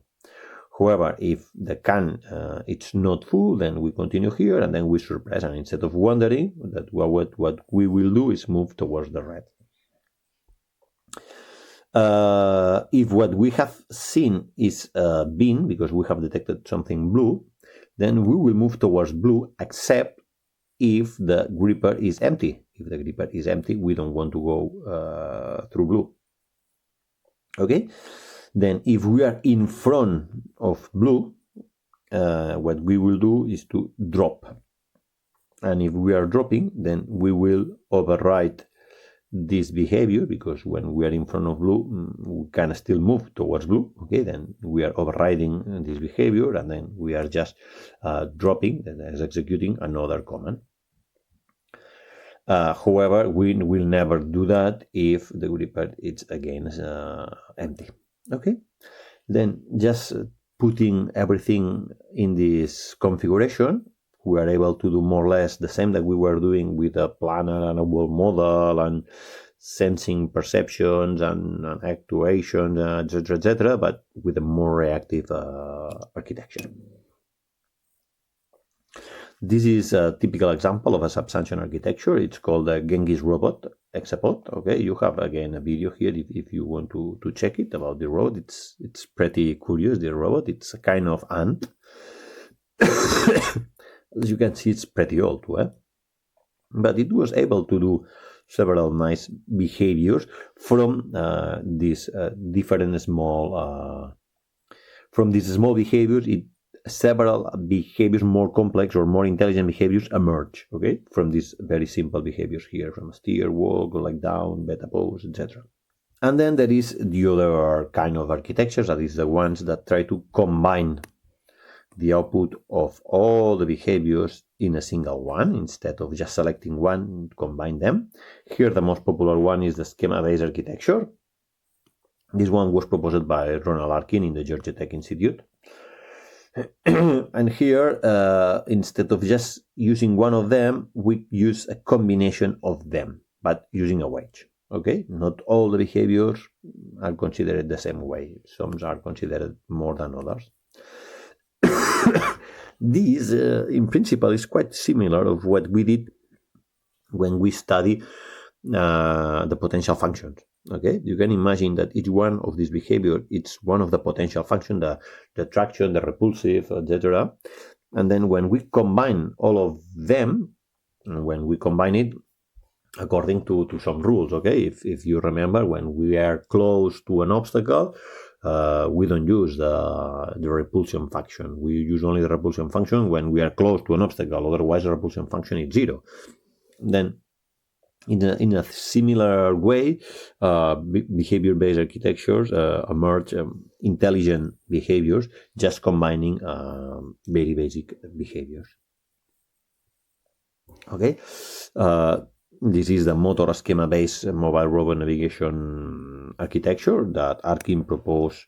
However, if the can it's not full, then we continue here and then we suppress. And instead of wandering, that what we will do is move towards the red. If what we have seen is a bin, because we have detected something blue, then we will move towards blue, except if the gripper is empty. If the gripper is empty, we don't want to go through blue. Okay? Then if we are in front of blue, what we will do is to drop. And if we are dropping, then we will override this behavior, because when we are in front of blue, we can still move towards blue. Okay, then we are overriding this behavior, and then we are just dropping, that is executing another command. However, we will never do that if the gripper is again empty. Okay, then just putting everything in this configuration, we are able to do more or less the same that we were doing with a planner and a world model and sensing perceptions and actuations, etc., but with a more reactive architecture. This is a typical example of a substantion architecture. It's called a Genghis robot Hexapod. Okay, you have again a video here if you want to check it about the robot. It's pretty curious, the robot. It's a kind of ant. As you can see, it's pretty old, but it was able to do several nice behaviors from these different small from these small behaviors. Several behaviors, more complex or more intelligent behaviors, emerge. Okay, from these very simple behaviors here, from steer, walk, go like down, beta pose, etc. And then there is the other kind of architectures, that is the ones that try to combine the output of all the behaviors in a single one, instead of just selecting one, combine them. Here the most popular one is the schema-based architecture. This one was proposed by Ronald Arkin in the Georgia Tech Institute. And here, instead of just using one of them, we use a combination of them, but using a wedge. Okay, not all the behaviors are considered the same way. Some are considered more than others. This, in principle, is quite similar of what we did when we study the potential functions. Okay, you can imagine that each one of these behaviors, it's one of the potential functions, the traction, the repulsive, etc. And then when we combine all of them, when we combine it according to some rules, okay, if you remember, when we are close to an obstacle, we don't use the repulsion function. We use only the repulsion function when we are close to an obstacle. Otherwise, the repulsion function is 0. Then, in a similar way, behavior-based architectures emerge intelligent behaviors, just combining very basic behaviors. Okay. This is the motor schema-based mobile robot navigation architecture that Arkin proposed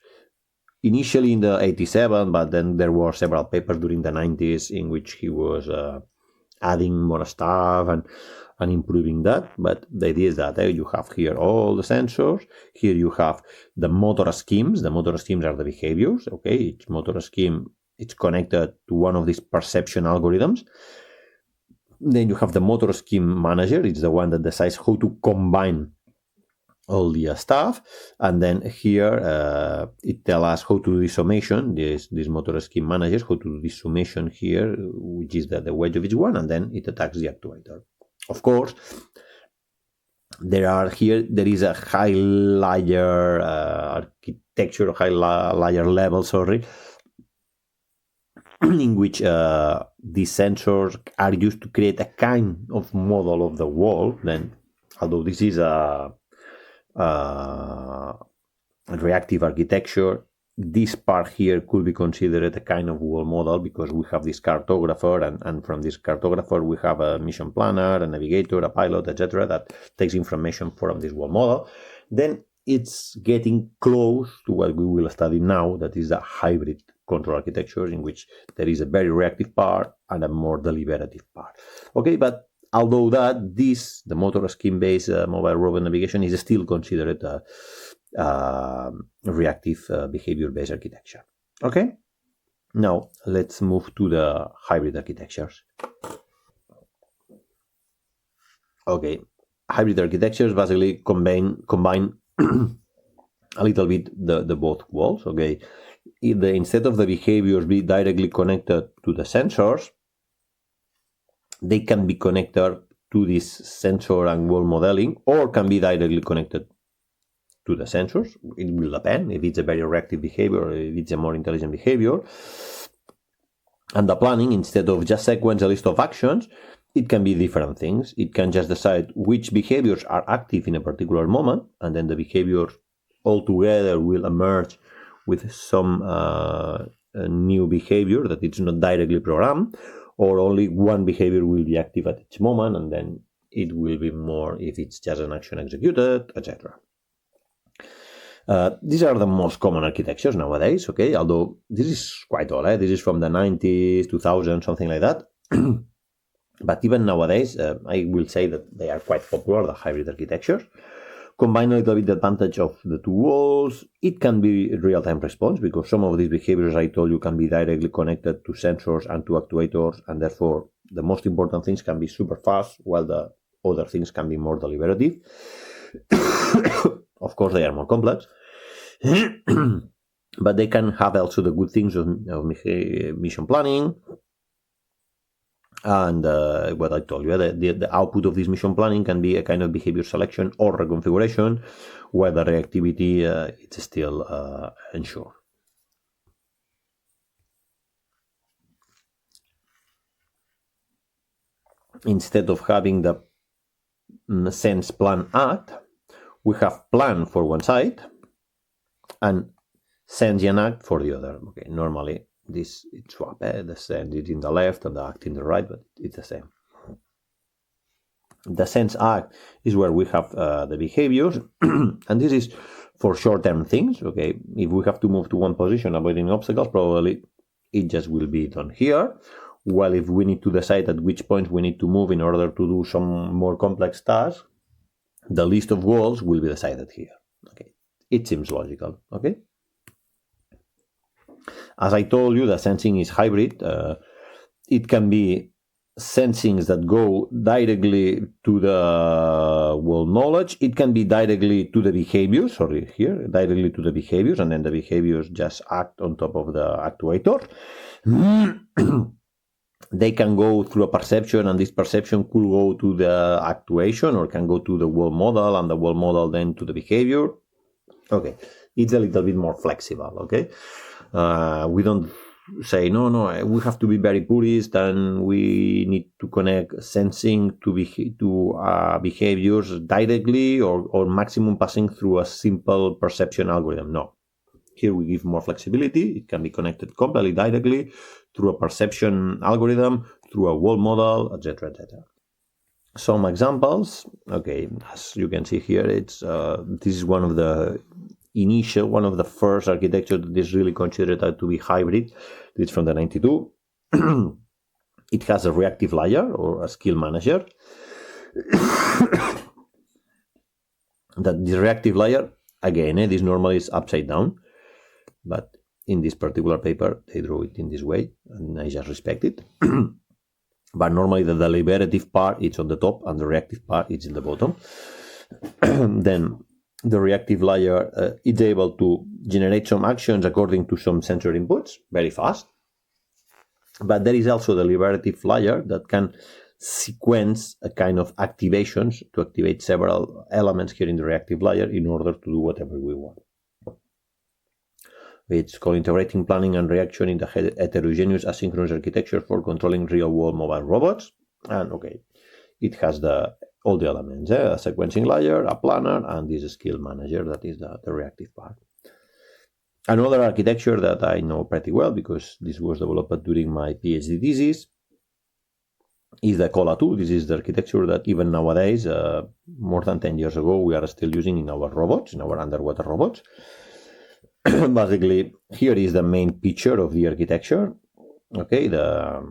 initially in the 87, but then there were several papers during the 90s in which he was adding more stuff and improving that. But the idea is that you have here all the sensors. Here you have the motor schemes. The motor schemes are the behaviors. Okay, each motor scheme, it's connected to one of these perception algorithms. Then you have the motor scheme manager. It's the one that decides how to combine all the stuff. And then here it tells us how to do the summation. This motor scheme managers how to do the summation here, which is the wedge of each one, and then it attacks the actuator. Of course, there is a high layer architecture, high layer level, in which these sensors are used to create a kind of model of the wall. Then, although this is a reactive architecture, this part here could be considered a kind of wall model, because we have this cartographer, and from this cartographer we have a mission planner, a navigator, a pilot, etc., that takes information from this wall model. Then it's getting close to what we will study now, that is a hybrid control architecture, in which there is a very reactive part and a more deliberative part. Okay, but although that the motor scheme-based mobile robot navigation is still considered a reactive behavior-based architecture. Okay, now let's move to the hybrid architectures. Okay, hybrid architectures basically combine a little bit the both walls. Okay, instead of the behaviors be directly connected to the sensors, they can be connected to this sensor and wall modeling, or can be directly connected to the sensors. It will depend if it's a very reactive behavior or if it's a more intelligent behavior. And the planning, instead of just sequence a list of actions, it can be different things. It can just decide which behaviors are active in a particular moment, and then the behaviors altogether will emerge with some new behavior that it's not directly programmed, or only one behavior will be active at each moment, and then it will be more if it's just an action executed, etc. These are the most common architectures nowadays, okay? Although this is quite old, this is from the 90s, 2000, something like that. But even nowadays, I will say that they are quite popular, the hybrid architectures. Combine a little bit the advantage of the two walls. It can be real-time response because some of these behaviors I told you can be directly connected to sensors and to actuators, and therefore the most important things can be super fast while the other things can be more deliberative. Of course, they are more complex, but they can have also the good things of mission planning. And what I told you, the output of this mission planning can be a kind of behavior selection or reconfiguration, where the reactivity it's still ensured. Instead of having the sense, plan, act, we have plan for one side and sense and act for the other. Okay, normally this it's swap. The sense is in the left and the act in the right, but it's the same. The sense act is where we have the behaviors, and this is for short-term things. Okay, if we have to move to one position avoiding obstacles, probably it just will be done here. While if we need to decide at which point we need to move in order to do some more complex tasks, the list of goals will be decided here. Okay, it seems logical. Okay. As I told you, the sensing is hybrid. It can be sensings that go directly to the world knowledge. It can be directly to the behaviors, directly to the behaviors, and then the behaviors just act on top of the actuator. They can go through a perception, and this perception could go to the actuation, or can go to the world model, and the world model then to the behavior. Okay, it's a little bit more flexible, okay? We don't say, no, we have to be very purist, and we need to connect sensing to behaviors directly, or maximum passing through a simple perception algorithm. No. Here we give more flexibility. It can be connected completely directly through a perception algorithm, through a world model, etc., etc. Some examples. Okay, as you can see here, it's this is one of the first architecture that is really considered to be hybrid. It's from the 92. It has a reactive layer or a skill manager. That the reactive layer, again, this normally is upside down, but in this particular paper they drew it in this way, and I just respect it. But normally the deliberative part is on the top and the reactive part is in the bottom. Then the reactive layer is able to generate some actions according to some sensor inputs very fast. But there is also the deliberative layer that can sequence a kind of activations to activate several elements here in the reactive layer in order to do whatever we want. It's called integrating planning and reaction in the heterogeneous asynchronous architecture for controlling real-world mobile robots. And okay, it has all the elements, a sequencing layer, a planner, and this skill manager that is the reactive part. Another architecture that I know pretty well, because this was developed during my PhD thesis, is the COLA2. This is the architecture that even nowadays, more than 10 years ago, we are still using in our robots, in our underwater robots. Basically, here is the main picture of the architecture. Okay, the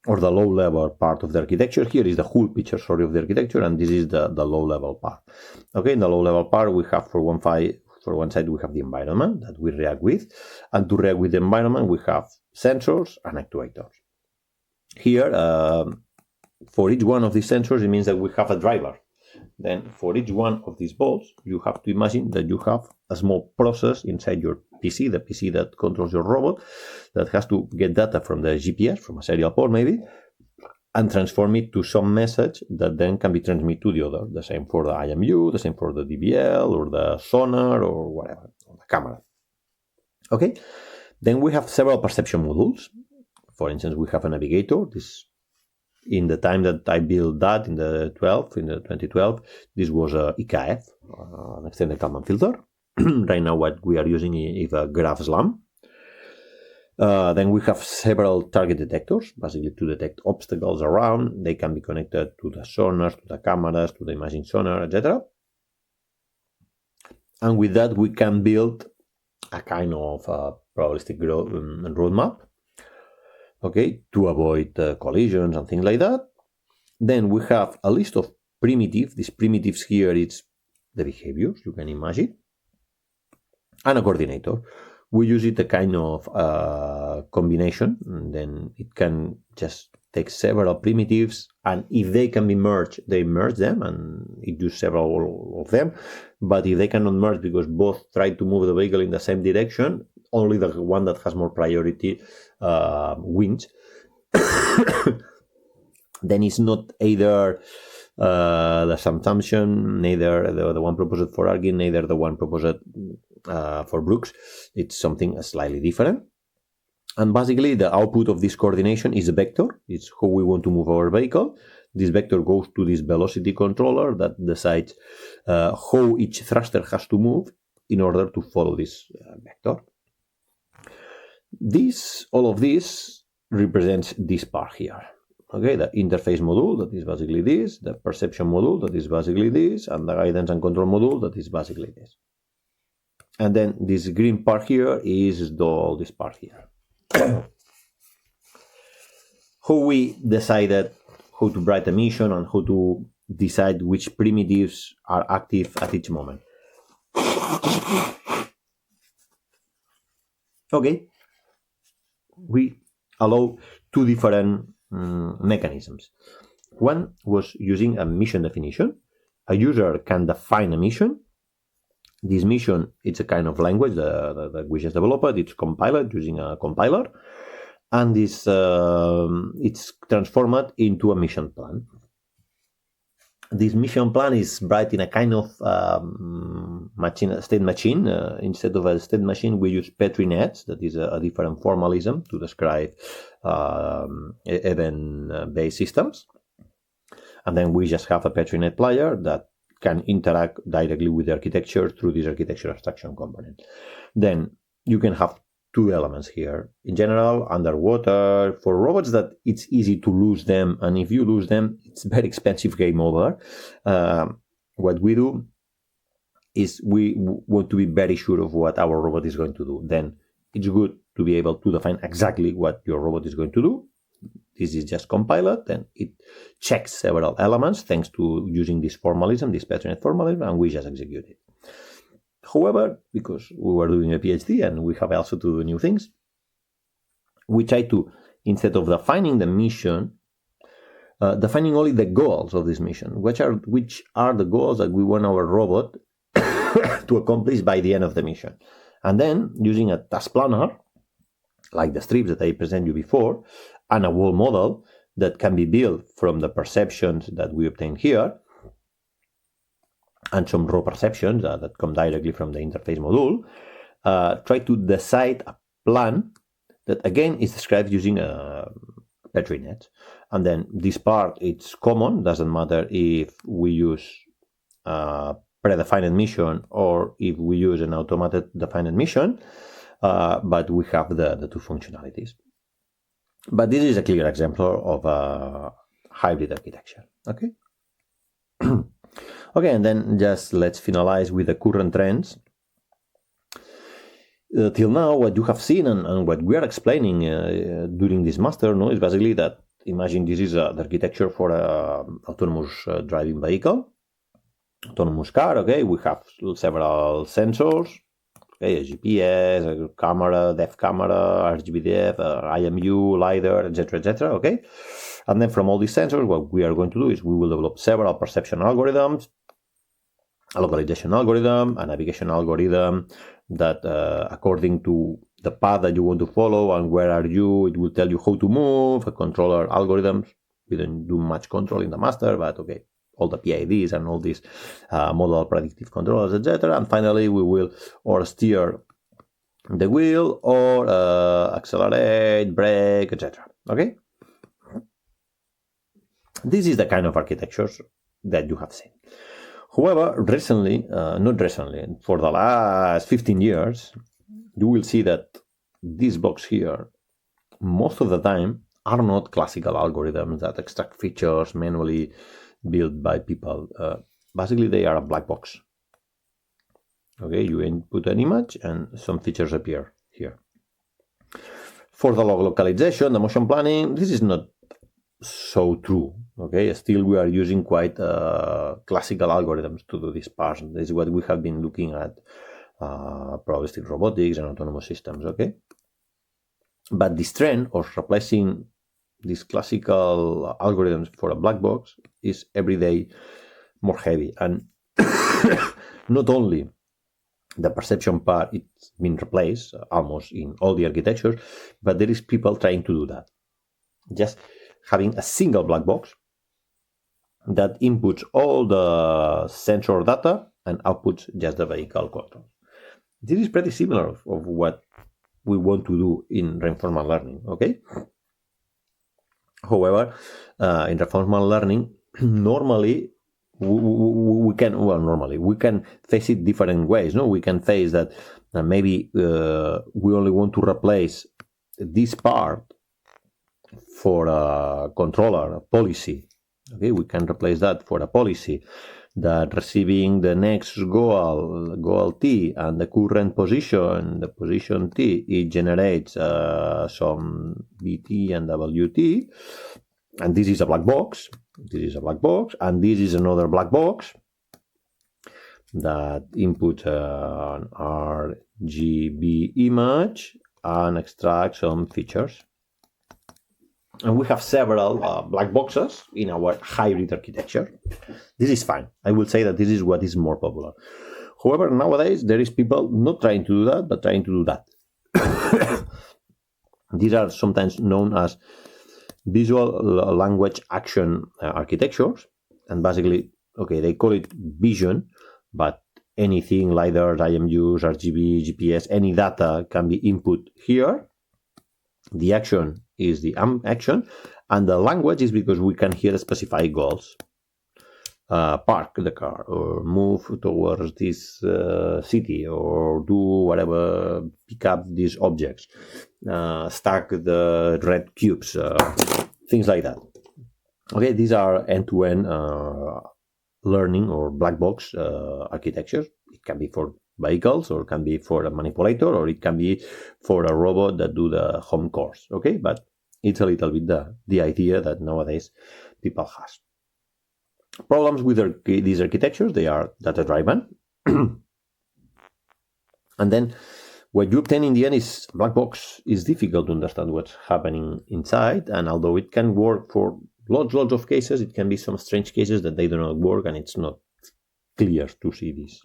low-level part of the architecture. Here is the whole picture, of the architecture, and this is the low-level part. Okay, in the low-level part, we have for one side we have the environment that we react with, and to react with the environment, we have sensors and actuators. Here, for each one of these sensors, it means that we have a driver. Then for each one of these balls, you have to imagine that you have a small process inside your PC, the PC that controls your robot, that has to get data from the GPS, from a serial port maybe, and transform it to some message that then can be transmitted to the other. The same for the IMU, the same for the DVL, or the sonar, or whatever, or the camera. Okay? Then we have several perception modules. For instance, we have a navigator. This in the time that I built that in the 2012, this was a EKF, an extended Kalman filter. Right now, what we are using is a GraphSlam. Then we have several target detectors, basically to detect obstacles around. They can be connected to the sonars, to the cameras, to the imaging sonar, etc. And with that, we can build a kind of probabilistic roadmap, okay, to avoid collisions and things like that. Then we have a list of primitives. These primitives here, it's the behaviors, you can imagine, and a coordinator. We use it a kind of combination, and then it can just take several primitives, and if they can be merged, they merge them, and it does several of them. But if they cannot merge because both try to move the vehicle in the same direction, only the one that has more priority wins. Then it's not either the assumption, neither the one proposed for Argin, neither the one proposed for Brooks. It's something slightly different. And basically, the output of this coordination is a vector. It's how we want to move our vehicle. This vector goes to this velocity controller that decides how each thruster has to move in order to follow this vector. All of this represents this part here. Okay, the interface module, that is basically this, the perception module, that is basically this, and the guidance and control module, that is basically this. And then this green part here is all this part here. How we decided how to write a mission and how to decide which primitives are active at each moment. Okay, we allow two different mechanisms. One was using a mission definition. A user can define a mission. This mission, it's a kind of language that we just developed. It's compiled using a compiler, and this it's transformed into a mission plan. This mission plan is written in a kind of state machine. Instead of a state machine, we use Petri nets. That is a different formalism to describe event-based systems. And then we just have a Petri net player that can interact directly with the architecture through this architecture abstraction component. Then you can have two elements here. In general, underwater, for robots that it's easy to lose them, and if you lose them, it's very expensive, game over. What we do is we want to be very sure of what our robot is going to do. Then it's good to be able to define exactly what your robot is going to do. This is just compiled, and it checks several elements thanks to using this formalism, this Petri net formalism, and we just execute it. However, because we were doing a PhD and we have also to do new things, we try to, instead of defining the mission, defining only the goals of this mission. Which are the goals that we want our robot to accomplish by the end of the mission. And then, using a task planner, like the strips that I presented you before, and a wall model that can be built from the perceptions that we obtain here, and some raw perceptions that come directly from the interface module, try to decide a plan that again is described using a Petri net. And then this part, it's common, doesn't matter if we use a predefined mission or if we use an automated defined mission, but we have the two functionalities. But this is a clear example of a hybrid architecture. Okay. Okay, and then just let's finalize with the current trends. Till now, what you have seen and what we are explaining during this master, is basically that, imagine this is the architecture for an autonomous driving vehicle, autonomous car. Okay, we have several sensors, okay, a GPS, a camera, depth camera, RGB depth, IMU, LiDAR, etc., okay? And then from all these sensors, what we are going to do is we will develop several perception algorithms, a localization algorithm, a navigation algorithm that according to the path that you want to follow and where are you, it will tell you how to move, a controller algorithms. We don't do much control in the master, but okay, all the PIDs and all these modal predictive controllers, etc. And finally, we will or steer the wheel or accelerate, brake, etc. Okay? This is the kind of architectures that you have seen. However, not recently, for the last 15 years, you will see that these blocks here, most of the time, are not classical algorithms that extract features manually built by people. Basically, they are a black box. Okay, you input an image and some features appear here. For the log localization, the motion planning, this is not so true. Okay, still we are using quite classical algorithms to do this part. This is what we have been looking at probabilistic robotics and autonomous systems. Okay, but this trend of replacing these classical algorithms for a black box is every day more heavy, and not only the perception part, it's been replaced almost in all the architectures, but there is people trying to do that. Just having a single black box that inputs all the sensor data and outputs just the vehicle control. This is pretty similar of what we want to do in reinforcement learning, okay? However, in reinforcement learning, normally we can face it different ways. No, we can face that maybe we only want to replace this part for a controller, a policy. Okay, we can replace that for a policy that receiving the next goal T and the current position, the position T, it generates some BT and WT, and this is a black box. This is a black box, and this is another black box that inputs an RGB image and extracts some features. And we have several black boxes in our hybrid architecture. This is fine. I will say that this is what is more popular. However, nowadays there is people not trying to do that, but trying to do that. These are sometimes known as visual language action architectures, and basically, okay, they call it vision, but anything, LiDAR, IMUs, RGB, GPS, any data can be input here. The action is the action, and the language is because we can here specify goals. Park the car, or move towards this city, or do whatever, pick up these objects, stack the red cubes, things like that. Okay, these are end-to-end learning or black box architectures. It can be for vehicles, or it can be for a manipulator, or it can be for a robot that do the home chores. Okay, but it's a little bit the idea that nowadays people has. Problems with these architectures, they are data-driven. And then what you obtain in the end is black box. Is difficult to understand what's happening inside, and although it can work for lots of cases, it can be some strange cases that they do not work, and it's not clear to see this.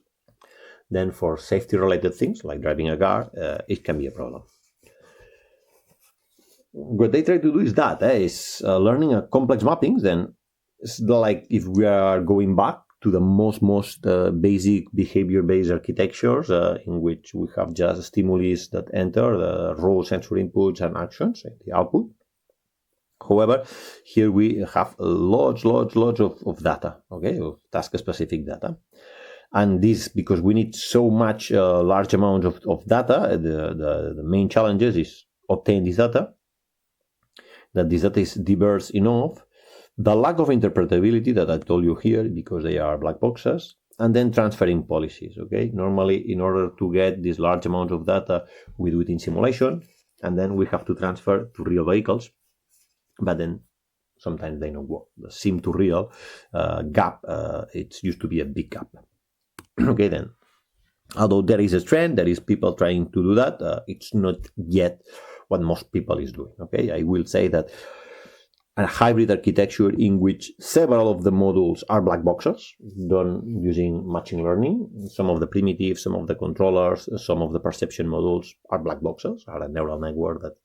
Then for safety-related things, like driving a car, it can be a problem. What they try to do is that, is learning a complex mappings. Then it's like if we are going back to the most basic behavior-based architectures in which we have just stimuli that enter the raw sensor inputs and actions, the output. However, here we have lots of data, okay, of task-specific data. And this, because we need so much large amount of data, the main challenges is obtain this data, that this data is diverse enough, the lack of interpretability that I told you here, because they are black boxes, and then transferring policies, okay? Normally, in order to get this large amount of data, we do it in simulation, and then we have to transfer to real vehicles, but then sometimes they don't work. The sim to real gap, it used to be a big gap. Okay, then, although there is a trend, there is people trying to do that, it's not yet what most people is doing, okay? I will say that a hybrid architecture in which several of the modules are black boxes, done using machine learning. Some of the primitives, some of the controllers, some of the perception modules are black boxes, are a neural network that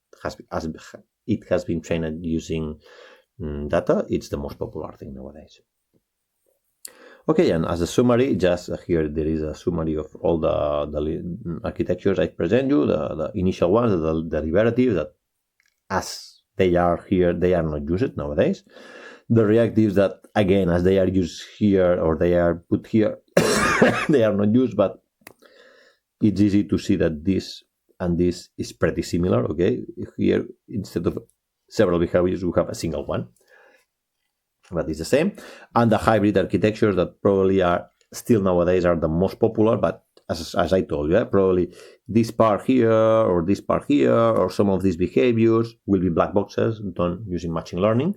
has been trained using data. It's the most popular thing nowadays. Okay, and as a summary, just here there is a summary of all the architectures I present you, the initial ones, the derivatives that, as they are here, they are not used nowadays. The reactives that, again, as they are used here or they are put here, they are not used, but it's easy to see that this and this is pretty similar, okay? Here, instead of several behaviors, we have a single one, but it's the same. And the hybrid architectures that probably are still nowadays are the most popular, but as I told you, probably this part here or this part here or some of these behaviors will be black boxes done using machine learning.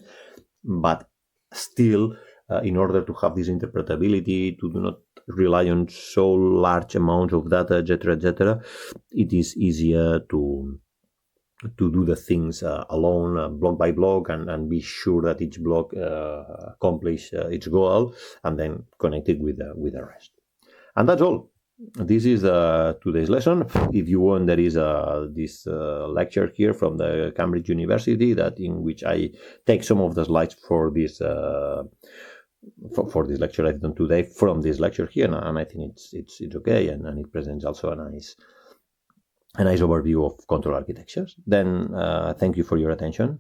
But still, in order to have this interpretability, to do not rely on so large amounts of data, etc., it is easier to do the things alone, block by block, and be sure that each block accomplish its goal, and then connect it with the rest. And that's all. This is today's lesson. If you want, there is this lecture here from the Cambridge University in which I take some of the slides for this for this lecture I've done today from this lecture here, and I think it's okay, and it presents also a nice overview of control architectures. Then thank you for your attention.